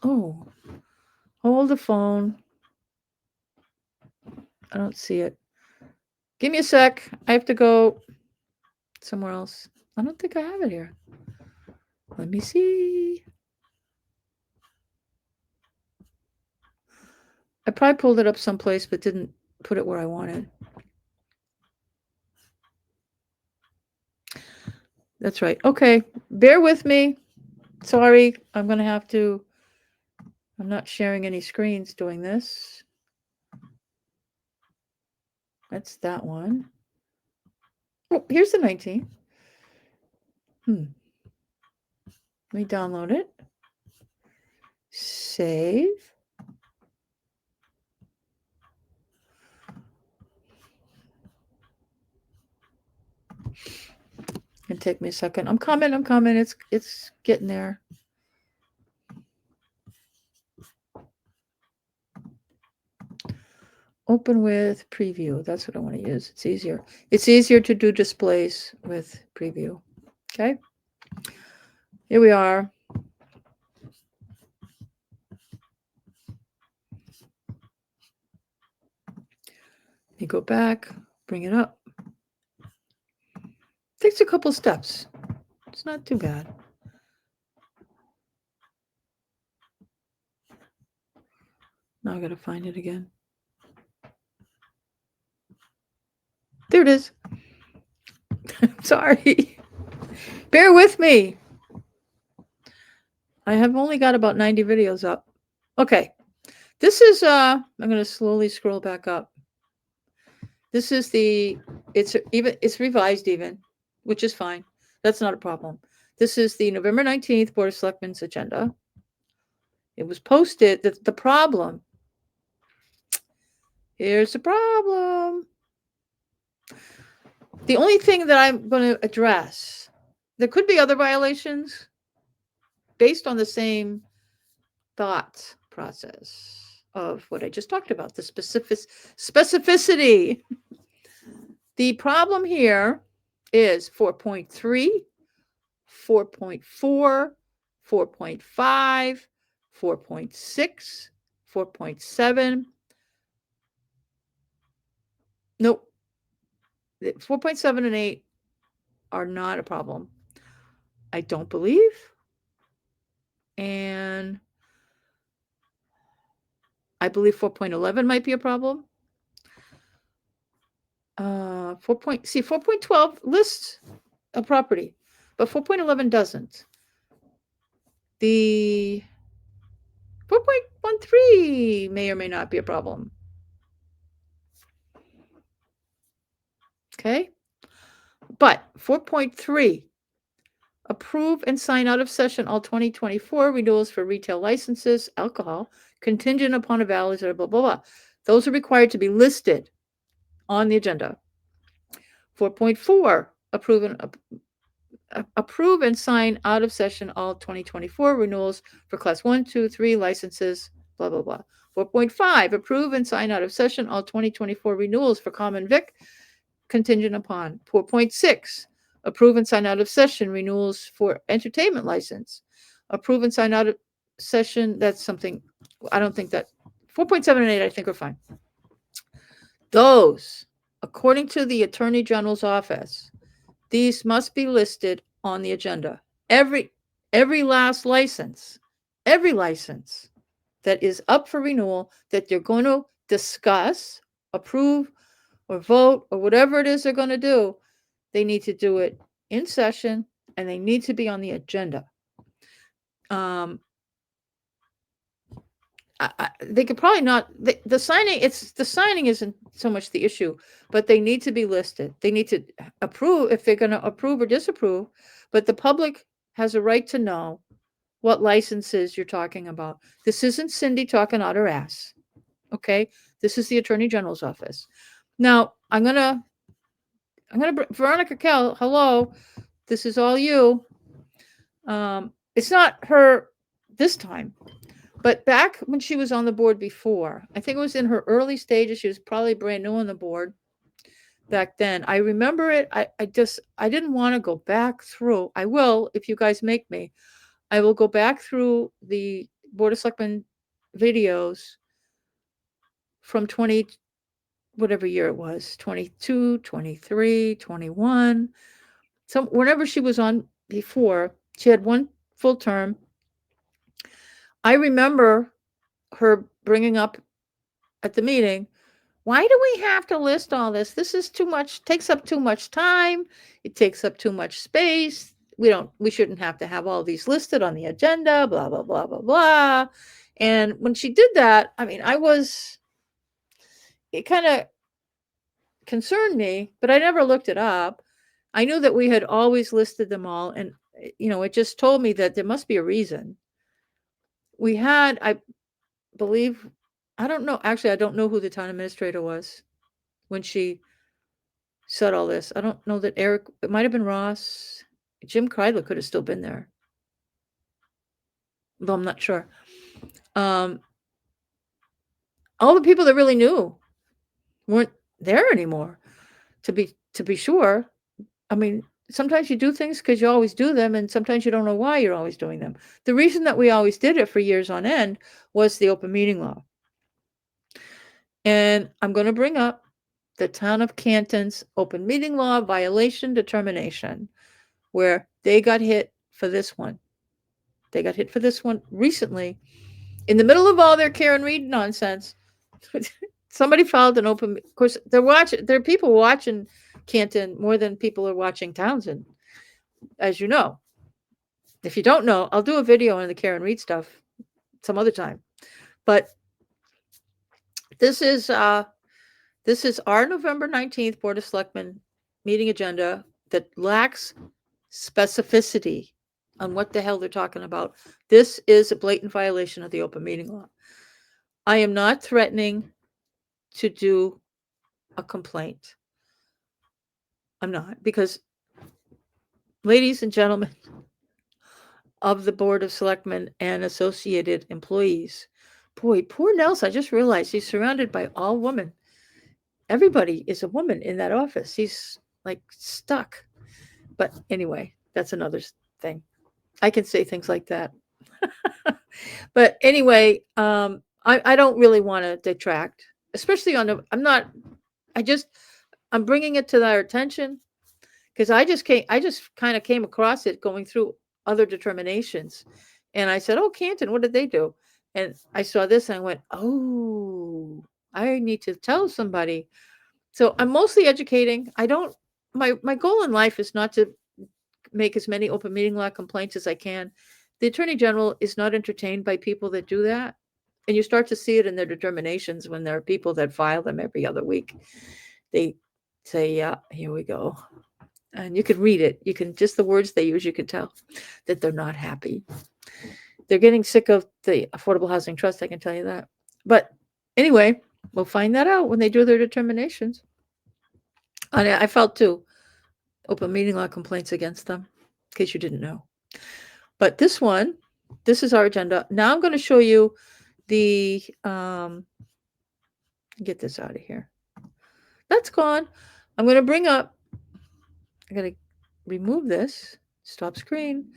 Oh, hold the phone. I don't see it. Give me a sec. I have to go somewhere else. I don't think I have it here. Let me see. I probably pulled it up someplace, but didn't put it where I wanted. That's right. Okay. Bear with me. Sorry. I'm going to have to. I'm not sharing any screens doing this. That's that one. Oh, here's the 19th. Let me download it. Save. It'll take me a second. I'm coming. It's getting there. Open with preview. That's what I want to use. It's easier. It's easier to do displays with preview. Okay. Here we are. Let me go back, bring it up. Takes a couple steps. It's not too bad. Now I gotta find it again. There it is. Sorry. Bear with me. I have only got about 90 videos up. Okay. This is I'm gonna slowly scroll back up. This is it's revised even, which is fine. That's not a problem. This is the November 19th Board of Selectmen's agenda. It was posted. The problem. Here's the problem. The only thing that I'm going to address, there could be other violations based on the same thought process of what I just talked about, the specificity. The problem here is 4.3, 4.4, 4.5, 4.6, 4.7. Nope. 4.7 and 8 are not a problem, I don't believe. And I believe 4.11 might be a problem. 4.12 lists a property, but 4.11 doesn't. The 4.13 may or may not be a problem. Okay. But 4.3, approve and sign out of session all 2024 renewals for retail licenses, alcohol, contingent upon a valid, blah, blah, blah. Those are required to be listed on the agenda. 4.4, approve and sign out of session all 2024 renewals for class 1, 2, 3 licenses, blah, blah, blah. 4.5, approve and sign out of session all 2024 renewals for common vic, contingent upon. 4.6, approve and sign out of session renewals for entertainment license. Approve and sign out of session, that's something, I don't think that, 4.7 and 8 I think are fine. Those, according to the Attorney General's office, these must be listed on the agenda. Every last license, every license that is up for renewal that you're going to discuss, approve, or vote, or whatever it is they're going to do, they need to do it in session and they need to be on the agenda. They could probably not, the signing isn't so much the issue, but they need to be listed. They need to approve if they're going to approve or disapprove, but the public has a right to know what licenses you're talking about. This isn't Cindy talking out her ass. Okay. This is the Attorney General's office. Now I'm going to Veronica Kell, hello. This is all you. It's not her this time. But back when she was on the board before, I think it was in her early stages, she was probably brand new on the board back then. I remember it. I didn't want to go back through. I will, if you guys make me, I will go back through the Board of Selectmen videos from 20, whatever year it was, 22, 23, 21. So whenever she was on before, she had one full term. I remember her bringing up at the meeting, why do we have to list all this? This is too much, takes up too much time. It takes up too much space. We shouldn't have to have all these listed on the agenda, blah, blah, blah, blah, blah. And when she did that, I mean, it kind of concerned me, but I never looked it up. I knew that we had always listed them all. And, it just told me that there must be a reason. We had, I believe, I don't know. Actually, I don't know who the town administrator was when she said all this. I don't know that Eric, it might have been Ross. Jim Kreidler could have still been there. Though I'm not sure. All the people that really knew weren't there anymore, to be sure. I mean, sometimes you do things because you always do them, and sometimes you don't know why you're always doing them. The reason that we always did it for years on end was the open meeting law. And I'm going to bring up the town of Canton's open meeting law violation determination, where they got hit for this one. They got hit for this one recently. in the middle of all their Karen Reed nonsense, somebody filed an open. Of course, there are people watching Canton more than people are watching Townsend, as you know. If you don't know, I'll do a video on the Karen Reed stuff some other time. But this is our November 19th Board of Selectmen meeting agenda that lacks specificity on what the hell they're talking about. This is a blatant violation of the open meeting law. I am not threatening to do a complaint. I'm not, because ladies and gentlemen of the Board of Selectmen and associated employees, boy, poor Nelson, I just realized he's surrounded by all women. Everybody is a woman in that office. He's like stuck. But anyway, that's another thing. I can say things like that. But anyway, I don't really want to detract, especially on the, I'm bringing it to their attention because I just kind of came across it going through other determinations. And I said, oh, Canton, what did they do? And I saw this and I went, oh, I need to tell somebody. So I'm mostly educating. My goal in life is not to make as many open meeting law complaints as I can. The Attorney General is not entertained by people that do that. And you start to see it in their determinations when there are people that file them every other week. They say, yeah, here we go. And you can read it. You can, just the words they use, you can tell that they're not happy. They're getting sick of the Affordable Housing Trust, I can tell you that. But anyway, we'll find that out when they do their determinations. And I filed 2 open meeting law complaints against them, in case you didn't know. But this is our agenda. Now I'm going to show you the, get this out of here. That's gone. I'm going to bring up, I'm going to remove this, stop screen,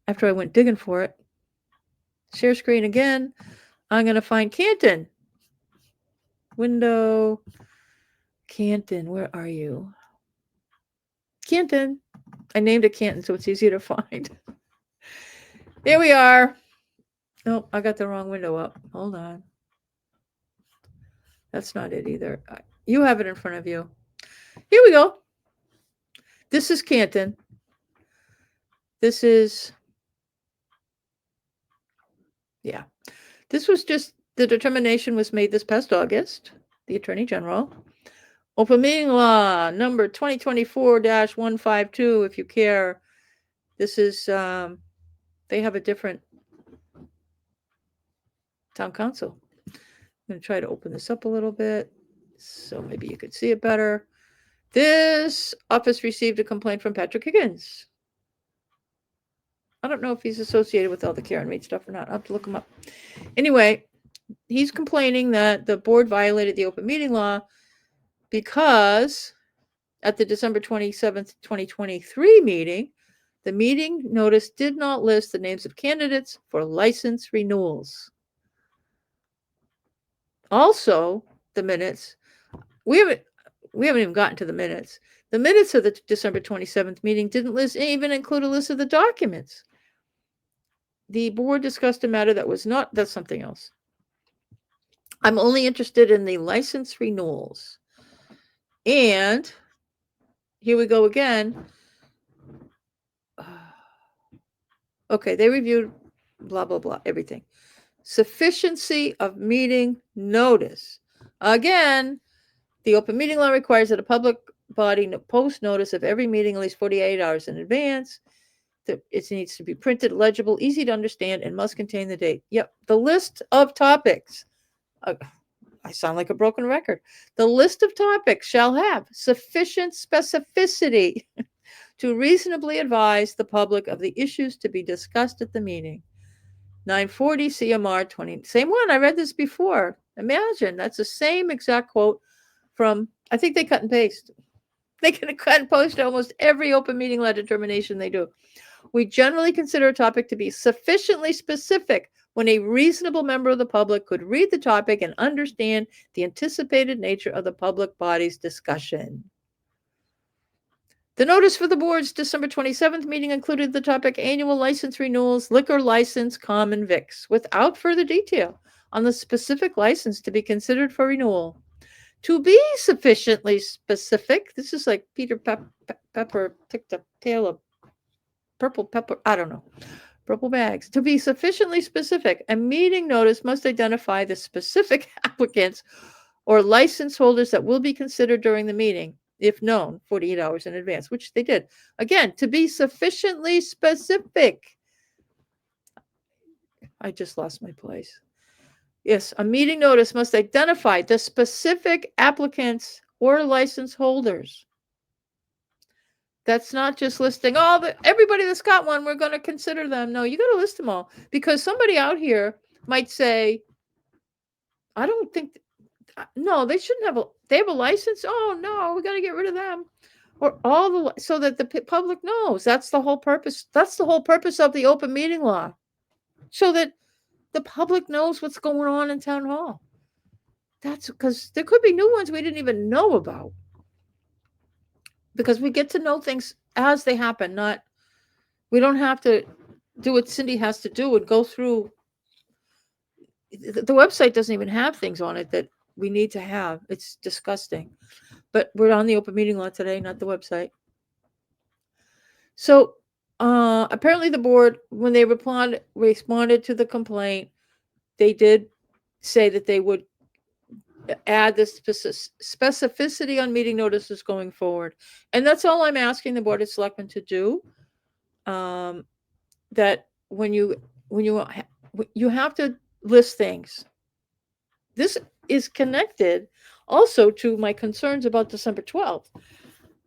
after I went digging for it. Share screen again. I'm going to find Canton. Window. Canton, where are you? Canton. I named it Canton so it's easier to find. Here we are. Oh, I got the wrong window up. Hold on. That's not it either. You have it in front of you. Here we go. This is Canton. This is, yeah. This was just, the determination was made this past August, the Attorney General. Open meeting law number 2024-152, if you care. This is, they have a different Town Counsel. I'm going to try to open this up a little bit so maybe you could see it better. This office received a complaint from Patrick Higgins. I don't know if he's associated with all the Karen Reed stuff or not. I'll have to look him up. Anyway, he's complaining that the board violated the open meeting law because at the December 27th, 2023 meeting, the meeting notice did not list the names of candidates for license renewals. Also, the minutes, we haven't even gotten to the minutes. The minutes of the December 27th meeting didn't even include a list of the documents. The board discussed a matter that was not, that's something else. I'm only interested in the license renewals. And here we go again. Okay, they reviewed blah, blah, blah, everything. Sufficiency of meeting notice. Again, the open meeting law requires that a public body post notice of every meeting at least 48 hours in advance. It needs to be printed, legible, easy to understand, and must contain the date. Yep, the list of topics. I sound like a broken record. The list of topics shall have sufficient specificity to reasonably advise the public of the issues to be discussed at the meeting. 940 CMR 20. Same one. I read this before. Imagine that's the same exact quote from, I think they cut and paste. They can cut and post almost every open meeting law determination they do. We generally consider a topic to be sufficiently specific when a reasonable member of the public could read the topic and understand the anticipated nature of the public body's discussion. The notice for the board's December 27th meeting included the topic annual license renewals, liquor license, common vics, without further detail on the specific license to be considered for renewal. To be sufficiently specific, this is like Peter Pepper picked a tail of purple pepper, I don't know, purple bags. To be sufficiently specific, a meeting notice must identify the specific applicants or license holders that will be considered during the meeting, if known, 48 hours in advance, which they did. Again, to be sufficiently specific. I just lost my place. Yes, a meeting notice must identify the specific applicants or license holders. That's not just listing everybody that's got one, we're going to consider them. No, you got to list them all, because somebody out here might say, I don't think, no, they shouldn't have they have a license. Oh no, we got to get rid of them. Or so that the public knows. That's the whole purpose. That's the whole purpose of the open meeting law. So that the public knows what's going on in town hall. That's because there could be new ones we didn't even know about. Because we get to know things as they happen, we don't have to do what Cindy has to do and go through. The website doesn't even have things on it that we need to have. It's disgusting. But we're on the open meeting law today, not the website. So apparently the board, when they responded to the complaint, they did say that they would add this specificity on meeting notices going forward. And that's all I'm asking the Board of Selectmen to do. That when you have to list things. This is connected also to my concerns about December 12th.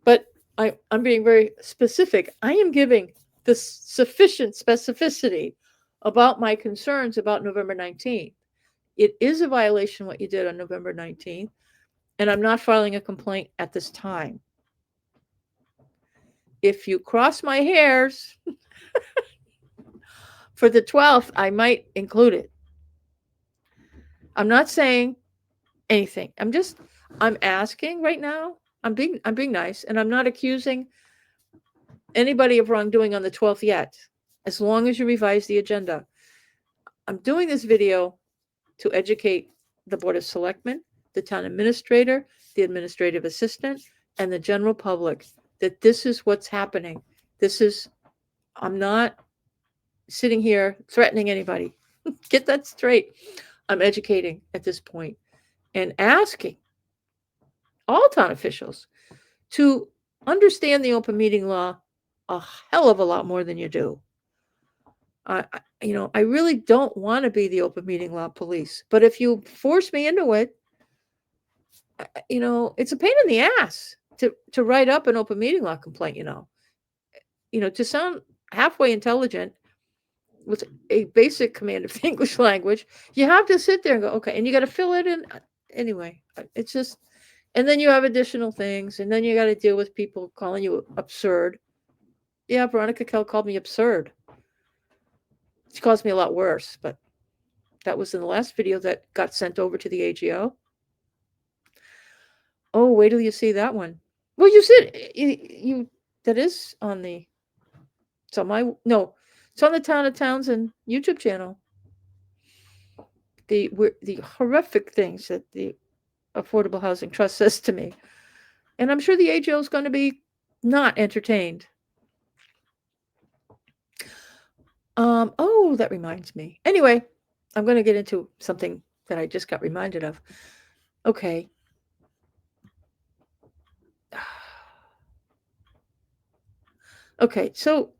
But I'm being very specific. I am giving the sufficient specificity about my concerns about November 19th. It is a violation what you did on November 19th, and I'm not filing a complaint at this time. If you cross my hairs for the 12th, I might include it. I'm not saying anything. I'm asking right now. I'm being nice, and I'm not accusing anybody of wrongdoing on the 12th yet, as long as you revise the agenda. I'm doing this video to educate the Board of Selectmen, the town administrator, the administrative assistant, and the general public that this is what's happening. I'm not sitting here threatening anybody. Get that straight. I'm educating at this point and asking all town officials to understand the open meeting law a hell of a lot more than you do. I really don't want to be the open meeting law police, but if you force me into it, it's a pain in the ass to write up an open meeting law complaint, to sound halfway intelligent with a basic command of the English language, you have to sit there and go, okay, and you got to fill it in. Anyway, it's just, and then you have additional things, and then you got to deal with people calling you absurd. Yeah, Veronica Kell called me absurd. She calls me a lot worse, but that was in the last video that got sent over to the AGO. Oh, wait till you see that one. Well, you said that is on the, it's on the Town of Townsend YouTube channel. The horrific things that the Affordable Housing Trust says to me. And I'm sure the AGO is going to be not entertained. Oh, that reminds me. Anyway, I'm going to get into something that I just got reminded of. Okay. Okay, so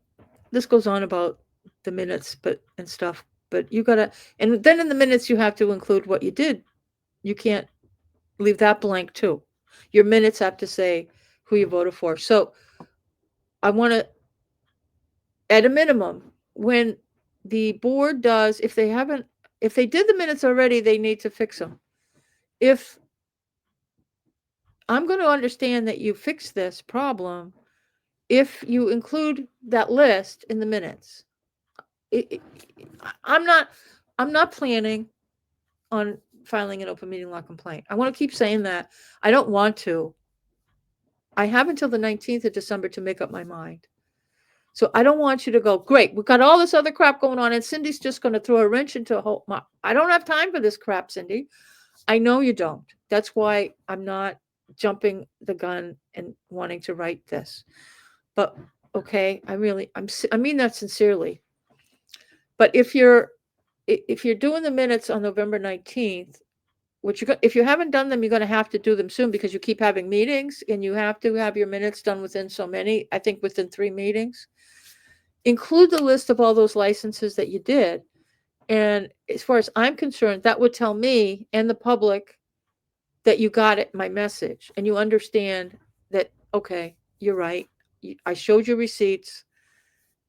this goes on about the minutes and stuff, but you gotta, and then in the minutes you have to include what you did. You can't leave that blank too. Your minutes have to say who you voted for. So I want to, at a minimum, when the board does, if they did the minutes already, they need to fix them. If I'm going to understand that you fixed this problem, if you include that list in the minutes. I'm not planning on filing an open meeting law complaint. I want to keep saying that. I don't want to. I have until the 19th of December to make up my mind. So I don't want you to go, great, we've got all this other crap going on, and Cindy's just going to throw a wrench into a whole. I don't have time for this crap, Cindy. I know you don't. That's why I'm not jumping the gun and wanting to write this. But okay, I mean that sincerely. But if you're doing the minutes on November 19th, which if you haven't done them, you're going to have to do them soon because you keep having meetings and you have to have your minutes done within so many, I think within 3 meetings. Include the list of all those licenses that you did. And as far as I'm concerned, that would tell me and the public that you got it, my message, and you understand that, okay, you're right. I showed you receipts.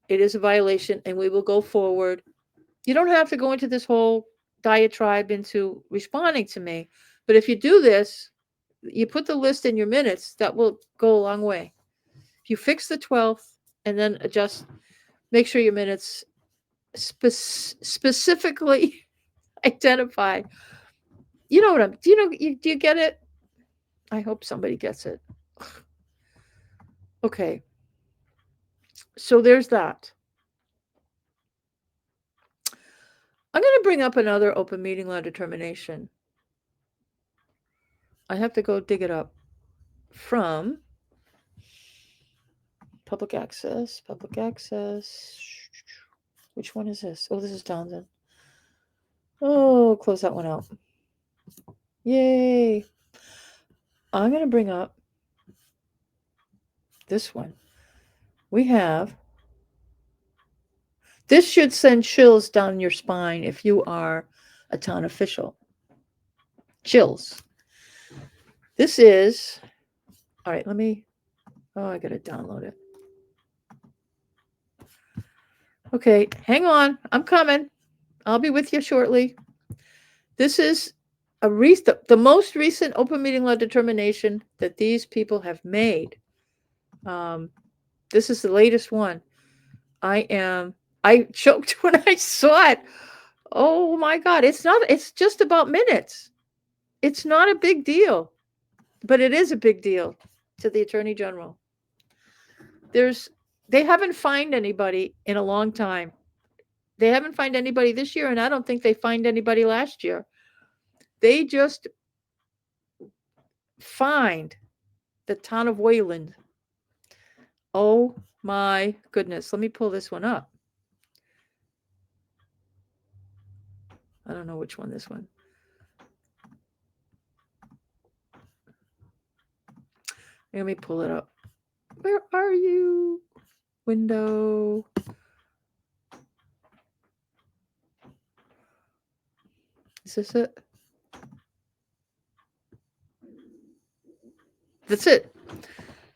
It is a violation and we will go forward. You don't have to go into this whole diatribe into responding to me. But if you do this, you put the list in your minutes, that will go a long way. If you fix the 12th and then adjust, make sure your minutes specifically identify. You know what I'm, do you get it? I hope somebody gets it. Okay. So there's that. I'm going to bring up another open meeting law determination. I have to go dig it up from public access. Which one is this? Oh, this is Townsend. Oh, close that one out. Yay. I'm going to bring up this one. We have, this should send chills down your spine if you are a town official. Chills. This is, all right, I got to download it. Okay, hang on. I'm coming. I'll be with you shortly. This is the most recent open meeting law determination that these people have made. This is the latest one. I choked when I saw it. Oh my God. It's just about minutes. It's not a big deal, but it is a big deal to the Attorney General. They haven't fined anybody in a long time. They haven't fined anybody this year, and I don't think they fined anybody last year. They just fined the town of Wayland. Oh my goodness. Let me pull this one up. I don't know which one, this one. Let me pull it up. Where are you? Window. Is this it? That's it.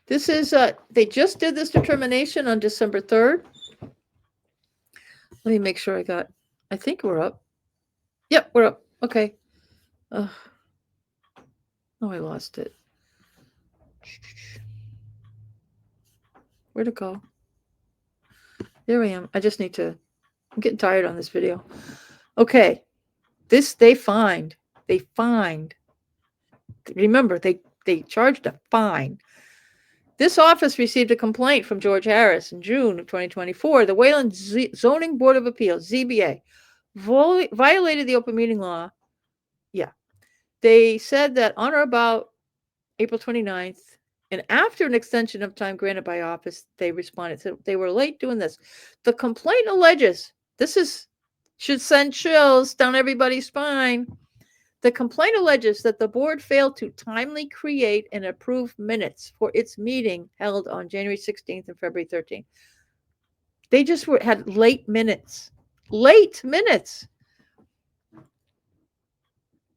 This is, they just did this determination on December 3rd. Let me make sure I think we're up. Yep, we're up. Okay. Oh, I lost it. Where'd it go? There I am. I'm getting tired on this video. Okay. They fined. Remember, they charged a fine. This office received a complaint from George Harris in June of 2024. The Wayland Zoning Board of Appeals, ZBA, violated the open meeting law. Yeah. They said that on or about April 29th, and after an extension of time granted by office, they responded. So they were late doing this. The complaint alleges, should send chills down everybody's spine. The complaint alleges that the board failed to timely create and approve minutes for its meeting held on January 16th and February 13th. They just had late minutes. Late minutes.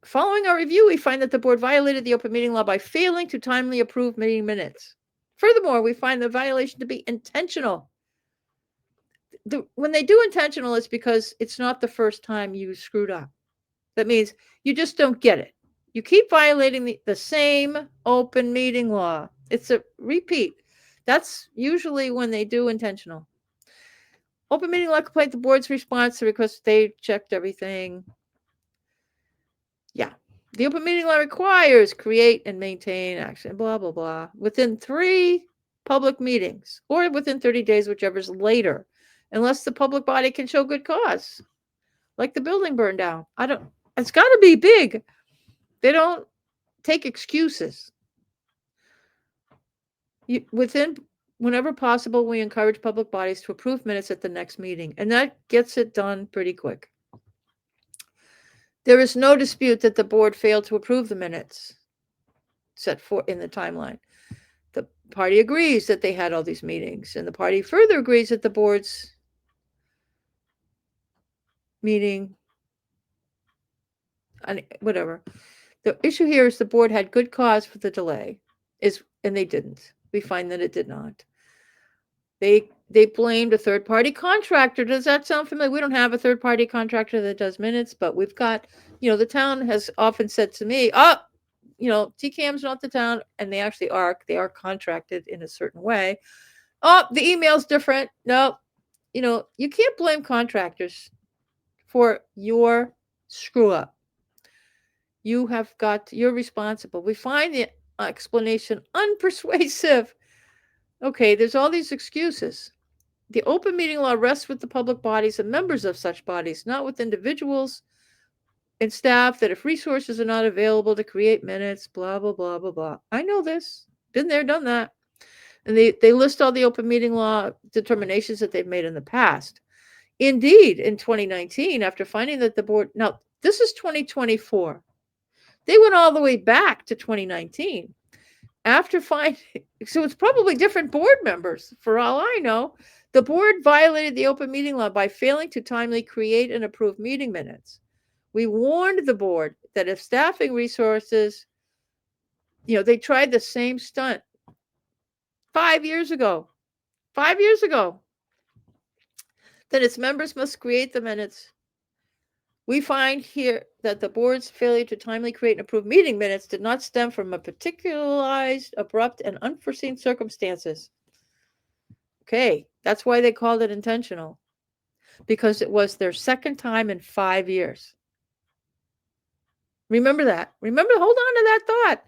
Following our review, we find that the board violated the open meeting law by failing to timely approve meeting minutes. Furthermore, we find the violation to be intentional. When they do intentional, it's because it's not the first time you screwed up. That means you just don't get it. You keep violating the same open meeting law. It's a repeat. That's usually when they do intentional. Open meeting law complaint, the board's response to request, they checked everything. Yeah. The open meeting law requires create and maintain action, blah, blah, blah, within 3 public meetings or within 30 days, whichever's later, unless the public body can show good cause, like the building burned down. It's got to be big. They don't take excuses. Whenever possible, we encourage public bodies to approve minutes at the next meeting, and that gets it done pretty quick. There is no dispute that the board failed to approve the minutes set forth in the timeline. The party agrees that they had all these meetings, and the party further agrees that the board's meeting, whatever. The issue here is the board had good cause for the delay, and they didn't. We find that it did not. They blamed a third-party contractor. Does that sound familiar? We don't have a third-party contractor that does minutes, but we've got, the town has often said to me, TCAM's not the town, and they actually are. They are contracted in a certain way. Oh, the email's different. No, you can't blame contractors for your screw up. You're responsible. We find the explanation unpersuasive. Okay, there's all these excuses. The open meeting law rests with the public bodies and members of such bodies, not with individuals and staff, that if resources are not available to create minutes, blah, blah, blah, blah, blah. I know this. Been there, done that. And they list all the open meeting law determinations that they've made in the past. Indeed, in 2019, after finding that the board, now this is 2024. They went all the way back to 2019. After finding, so it's probably different board members, for all I know. The board violated the open meeting law by failing to timely create and approve meeting minutes. We warned the board that if staffing resources, they tried the same stunt 5 years ago. 5 years ago. Then its members must create the minutes. We find here that the board's failure to timely create and approve meeting minutes did not stem from a particularized, abrupt, and unforeseen circumstances. Okay, that's why they called it intentional, because it was their second time in 5 years. Remember that. Hold on to that thought.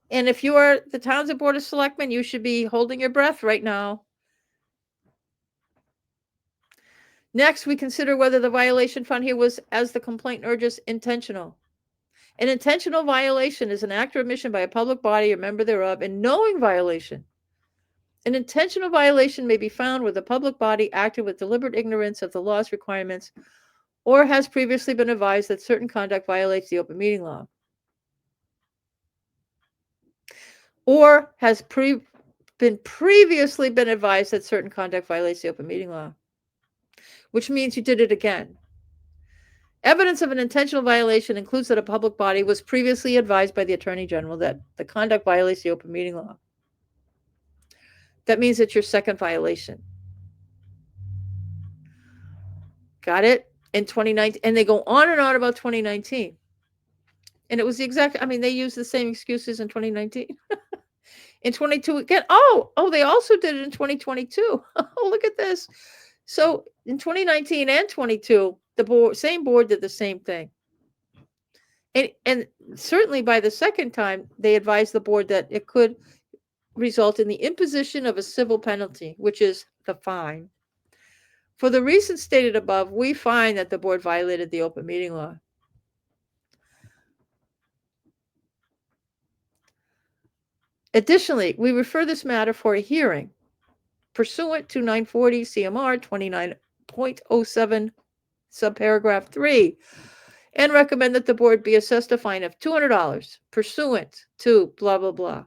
And if you are the Townsend Board of Selectmen, you should be holding your breath right now. Next, we consider whether the violation found here was, as the complaint urges, intentional. An intentional violation is an act or omission by a public body or member thereof, and knowing violation. An intentional violation may be found where the public body acted with deliberate ignorance of the law's requirements or has previously been advised that certain conduct violates the open meeting law. Or has previously been advised that certain conduct violates the open meeting law, which means you did it again. Evidence of an intentional violation includes that a public body was previously advised by the Attorney General that the conduct violates the open meeting law. That means it's your second violation. Got it? In 2019, and they go on and on about 2019. And it was the exact, they used the same excuses in 2019. In 22 again. They also did it in 2022. Oh, look at this. So in 2019 and 22, the same board did the same thing. And certainly by the second time, they advised the board that it could result in the imposition of a civil penalty, which is the fine. For the reasons stated above, we find that the board violated the open meeting law. Additionally, we refer this matter for a hearing pursuant to 940 CMR 29.07 subparagraph 3 and recommend that the board be assessed a fine of $200 pursuant to blah, blah, blah.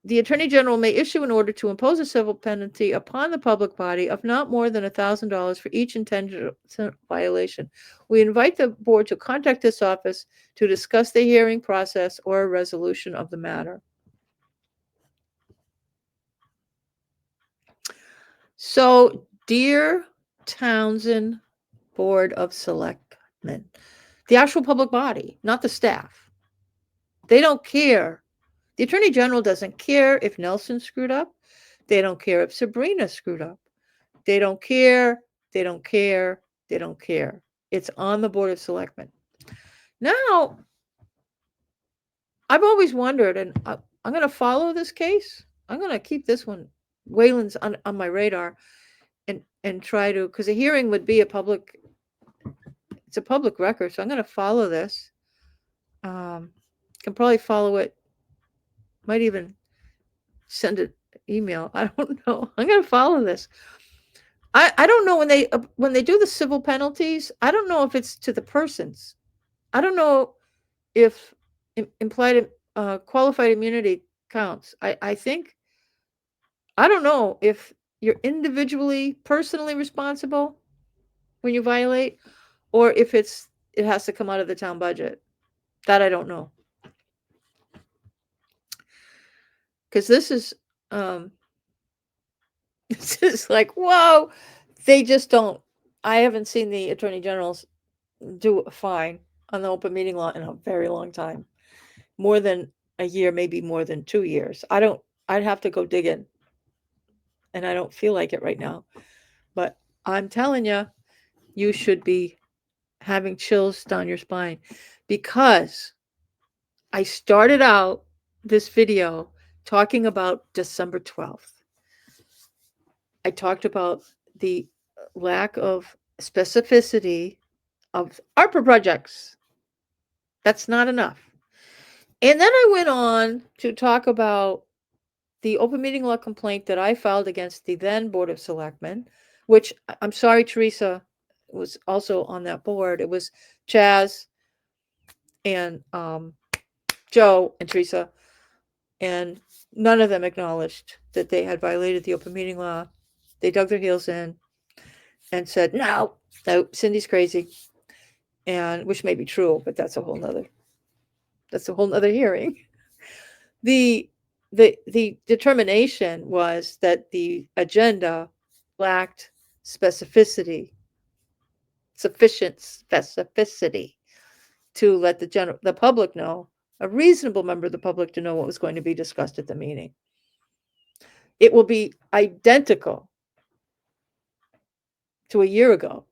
The Attorney General may issue an order to impose a civil penalty upon the public body of not more than $1,000 for each intentional violation. We invite the board to contact this office to discuss the hearing process or a resolution of the matter. So, dear Townsend Board of Selectmen, the actual public body, not the staff, they don't care. The Attorney General doesn't care if Nelson screwed up. They don't care if Sabrina screwed up. They don't care. They don't care. They don't care. It's on the Board of Selectmen. Now, I've always wondered, and I'm going to follow this case. I'm going to keep this one, Wayland's, on my radar, and try to, because a hearing would be it's a public record, so I'm going to follow this. Can probably follow it. Might even send an email. I don't know. I'm going to follow this. I don't know when they do the civil penalties. I don't know if it's to the persons. I don't know if implied qualified immunity counts. I think I don't know if you're individually, personally responsible when you violate, or if it has to come out of the town budget. That I don't know. Because this is this is like, whoa, they just don't. I haven't seen the attorney generals do a fine on the open meeting law in a very long time. More than a year, maybe more than 2 years. I'd have to go dig in. And I don't feel like it right now. But I'm telling you, you should be having chills down your spine, because I started out this video talking about December 12th. I talked about the lack of specificity of ARPA projects. That's not enough. And then I went on to talk about the open meeting law complaint that I filed against the then Board of Selectmen, which I'm sorry, Teresa was also on that board. It was Chaz and Joe and Teresa, and none of them acknowledged that they had violated the open meeting law. They dug their heels in and said, no, Cindy's crazy. And which may be true, but that's a whole nother hearing. The determination was that the agenda lacked sufficient specificity to let the public know, a reasonable member of the public to know what was going to be discussed at the meeting. It will be identical to a year ago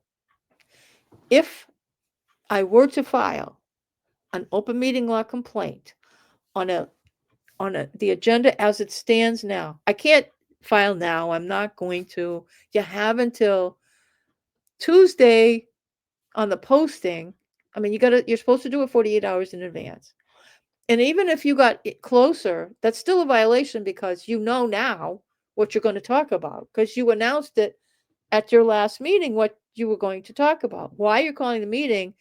if I were to file an open meeting law complaint on the agenda as it stands now. I can't file now. I'm not going to. You have until Tuesday on the posting. I mean, you're supposed to do it 48 hours in advance. And even if you got it closer, that's still a violation, because you know now what you're going to talk about, because you announced it at your last meeting what you were going to talk about. Why you're calling the meeting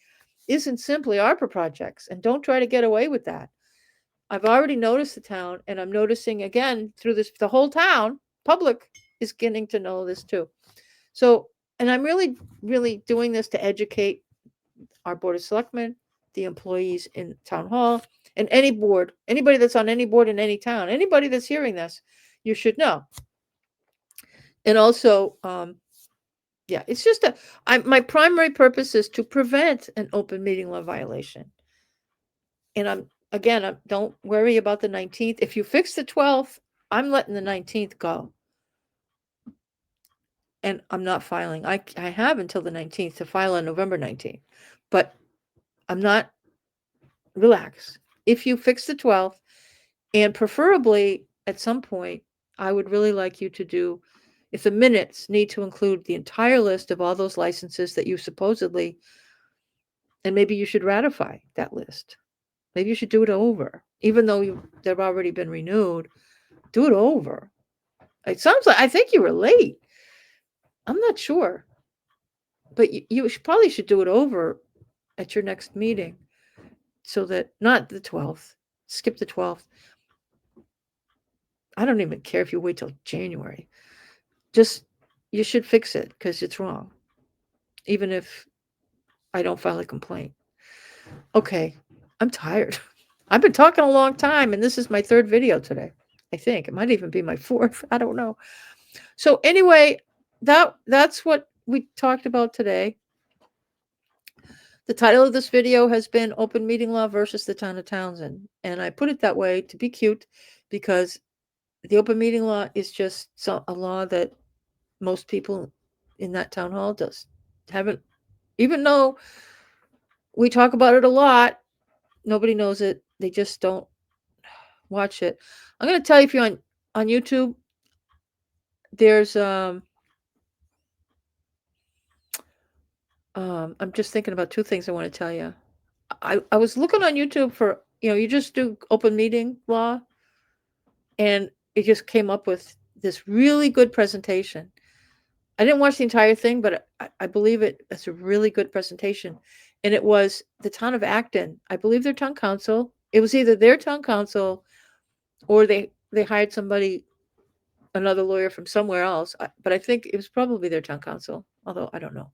isn't simply ARPA projects, and don't try to get away with that. I've already noticed the town, and I'm noticing again through this, the whole town, public is getting to know this too. So, and I'm really, really doing this to educate our Board of Selectmen, the employees in town hall, and anybody that's on any board in any town, anybody that's hearing this, you should know. And also, yeah, it's just my primary purpose is to prevent an open meeting law violation. And don't worry about the 19th. If you fix the 12th, I'm letting the 19th go. And I'm not filing. I have until the 19th to file on November 19th. But I'm not, relax. If you fix the 12th, and preferably at some point, I would really like you to do, if the minutes need to include the entire list of all those licenses that you supposedly, and maybe you should ratify that list. Maybe you should do it over, even though they've already been renewed. Do it over. It sounds like, I think you were late. I'm not sure, but you probably should do it over at your next meeting, so that, not the 12th, skip the 12th. I don't even care if you wait till January. Just, you should fix it, because it's wrong, even if I don't file a complaint. Okay, I'm tired. I've been talking a long time, and this is my 3rd video today. I think it might even be my 4th. I don't know. So anyway, that's what we talked about today. The title of this video has been Open Meeting Law versus the Town of Townsend. And I put it that way to be cute, because the open meeting law is just a law that most people in that town hall haven't, even though we talk about it a lot, Nobody knows it. They just don't watch it. I'm going to tell you, if you're on YouTube, there's I'm just thinking about two things I want to tell you. I was looking on YouTube for, you just do open meeting law, and it just came up with this really good presentation. I didn't watch the entire thing, but I believe it's a really good presentation. And it was the town of Acton. I believe their town council. It was either their town council or they hired somebody, another lawyer from somewhere else. But I think it was probably their town council, although I don't know.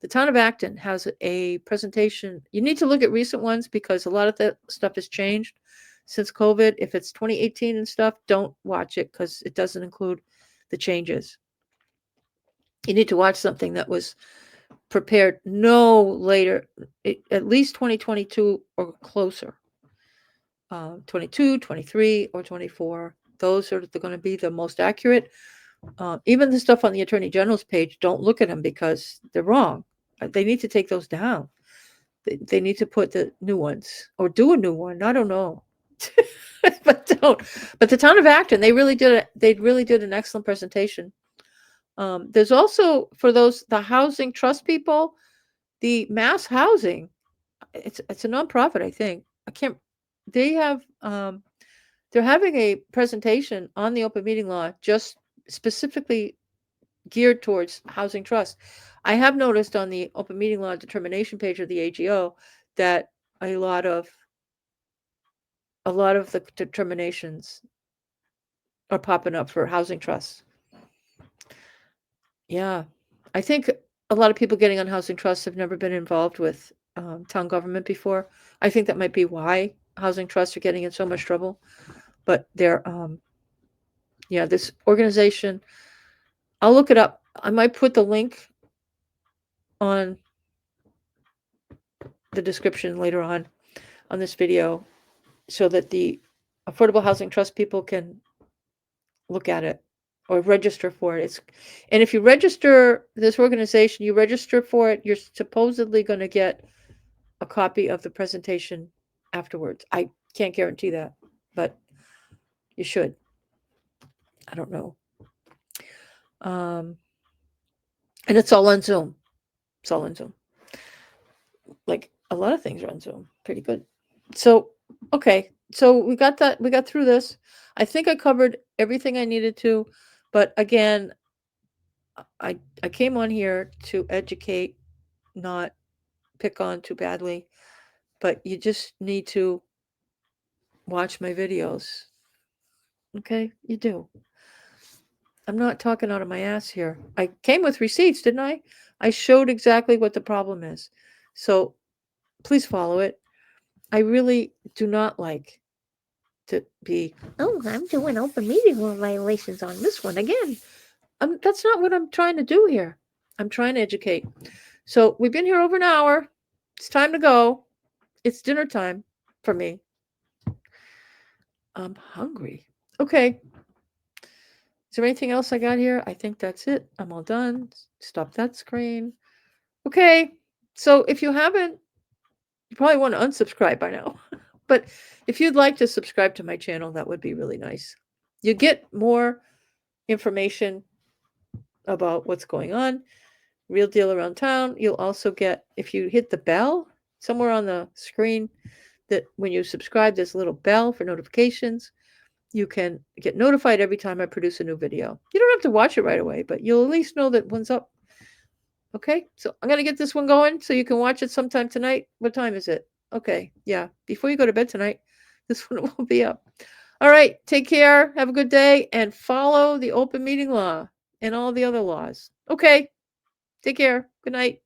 The town of Acton has a presentation. You need to look at recent ones because a lot of that stuff has changed since COVID. If it's 2018 and stuff, don't watch it because it doesn't include the changes. You need to watch something that was prepared no later, at least 2022 or closer. 22, 23, or 24. Those are going to be the most accurate. Even the stuff on the Attorney General's page, don't look at them because they're wrong. They need to take those down. They need to put the new ones or do a new one. I don't know. But don't. But the town of Acton, they really did an excellent presentation. There's also, for the housing trust people, the mass housing. It's a nonprofit, I think. They have they're having a presentation on the open meeting law just specifically geared towards housing trust. I have noticed on the open meeting law determination page of the AGO that a lot of the determinations are popping up for housing trusts. Yeah. I think a lot of people getting on housing trusts have never been involved with town government before. I think that might be why housing trusts are getting in so much trouble. But they're, this organization, I'll look it up. I might put the link on the description later on this video so that the Affordable Housing Trust people can look at it or register for it. And if you register this organization, you register for it, you're supposedly going to get a copy of the presentation afterwards. I can't guarantee that, but you should. I don't know. And it's all on Zoom. It's all on Zoom. Like a lot of things are on Zoom. Pretty good. So, okay. So we got that. We got through this. I think I covered everything I needed to. But again, I came on here to educate, not pick on too badly. But you just need to watch my videos. Okay? You do. I'm not talking out of my ass here. I came with receipts, didn't I? I showed exactly what the problem is. So please follow it. I really do not like to be, I'm doing open meeting law violations on this one again. That's not what I'm trying to do here. I'm trying to educate. So we've been here over an hour. It's time to go. It's dinner time for me. I'm hungry. Okay. Is there anything else I got here? I think that's it. I'm all done. Stop that screen. Okay. So if you haven't, you probably want to unsubscribe by now. But if you'd like to subscribe to my channel, that would be really nice. You get more information about what's going on, real deal around town. You'll also get, if you hit the bell somewhere on the screen, that when you subscribe, there's a little bell for notifications. You can get notified every time I produce a new video. You don't have to watch it right away, but you'll at least know that one's up. Okay, so I'm going to get this one going so you can watch it sometime tonight. What time is it? Okay, yeah, before you go to bed tonight, this one will be up. All right, take care, have a good day, and follow the open meeting law and all the other laws. Okay, take care. Good night.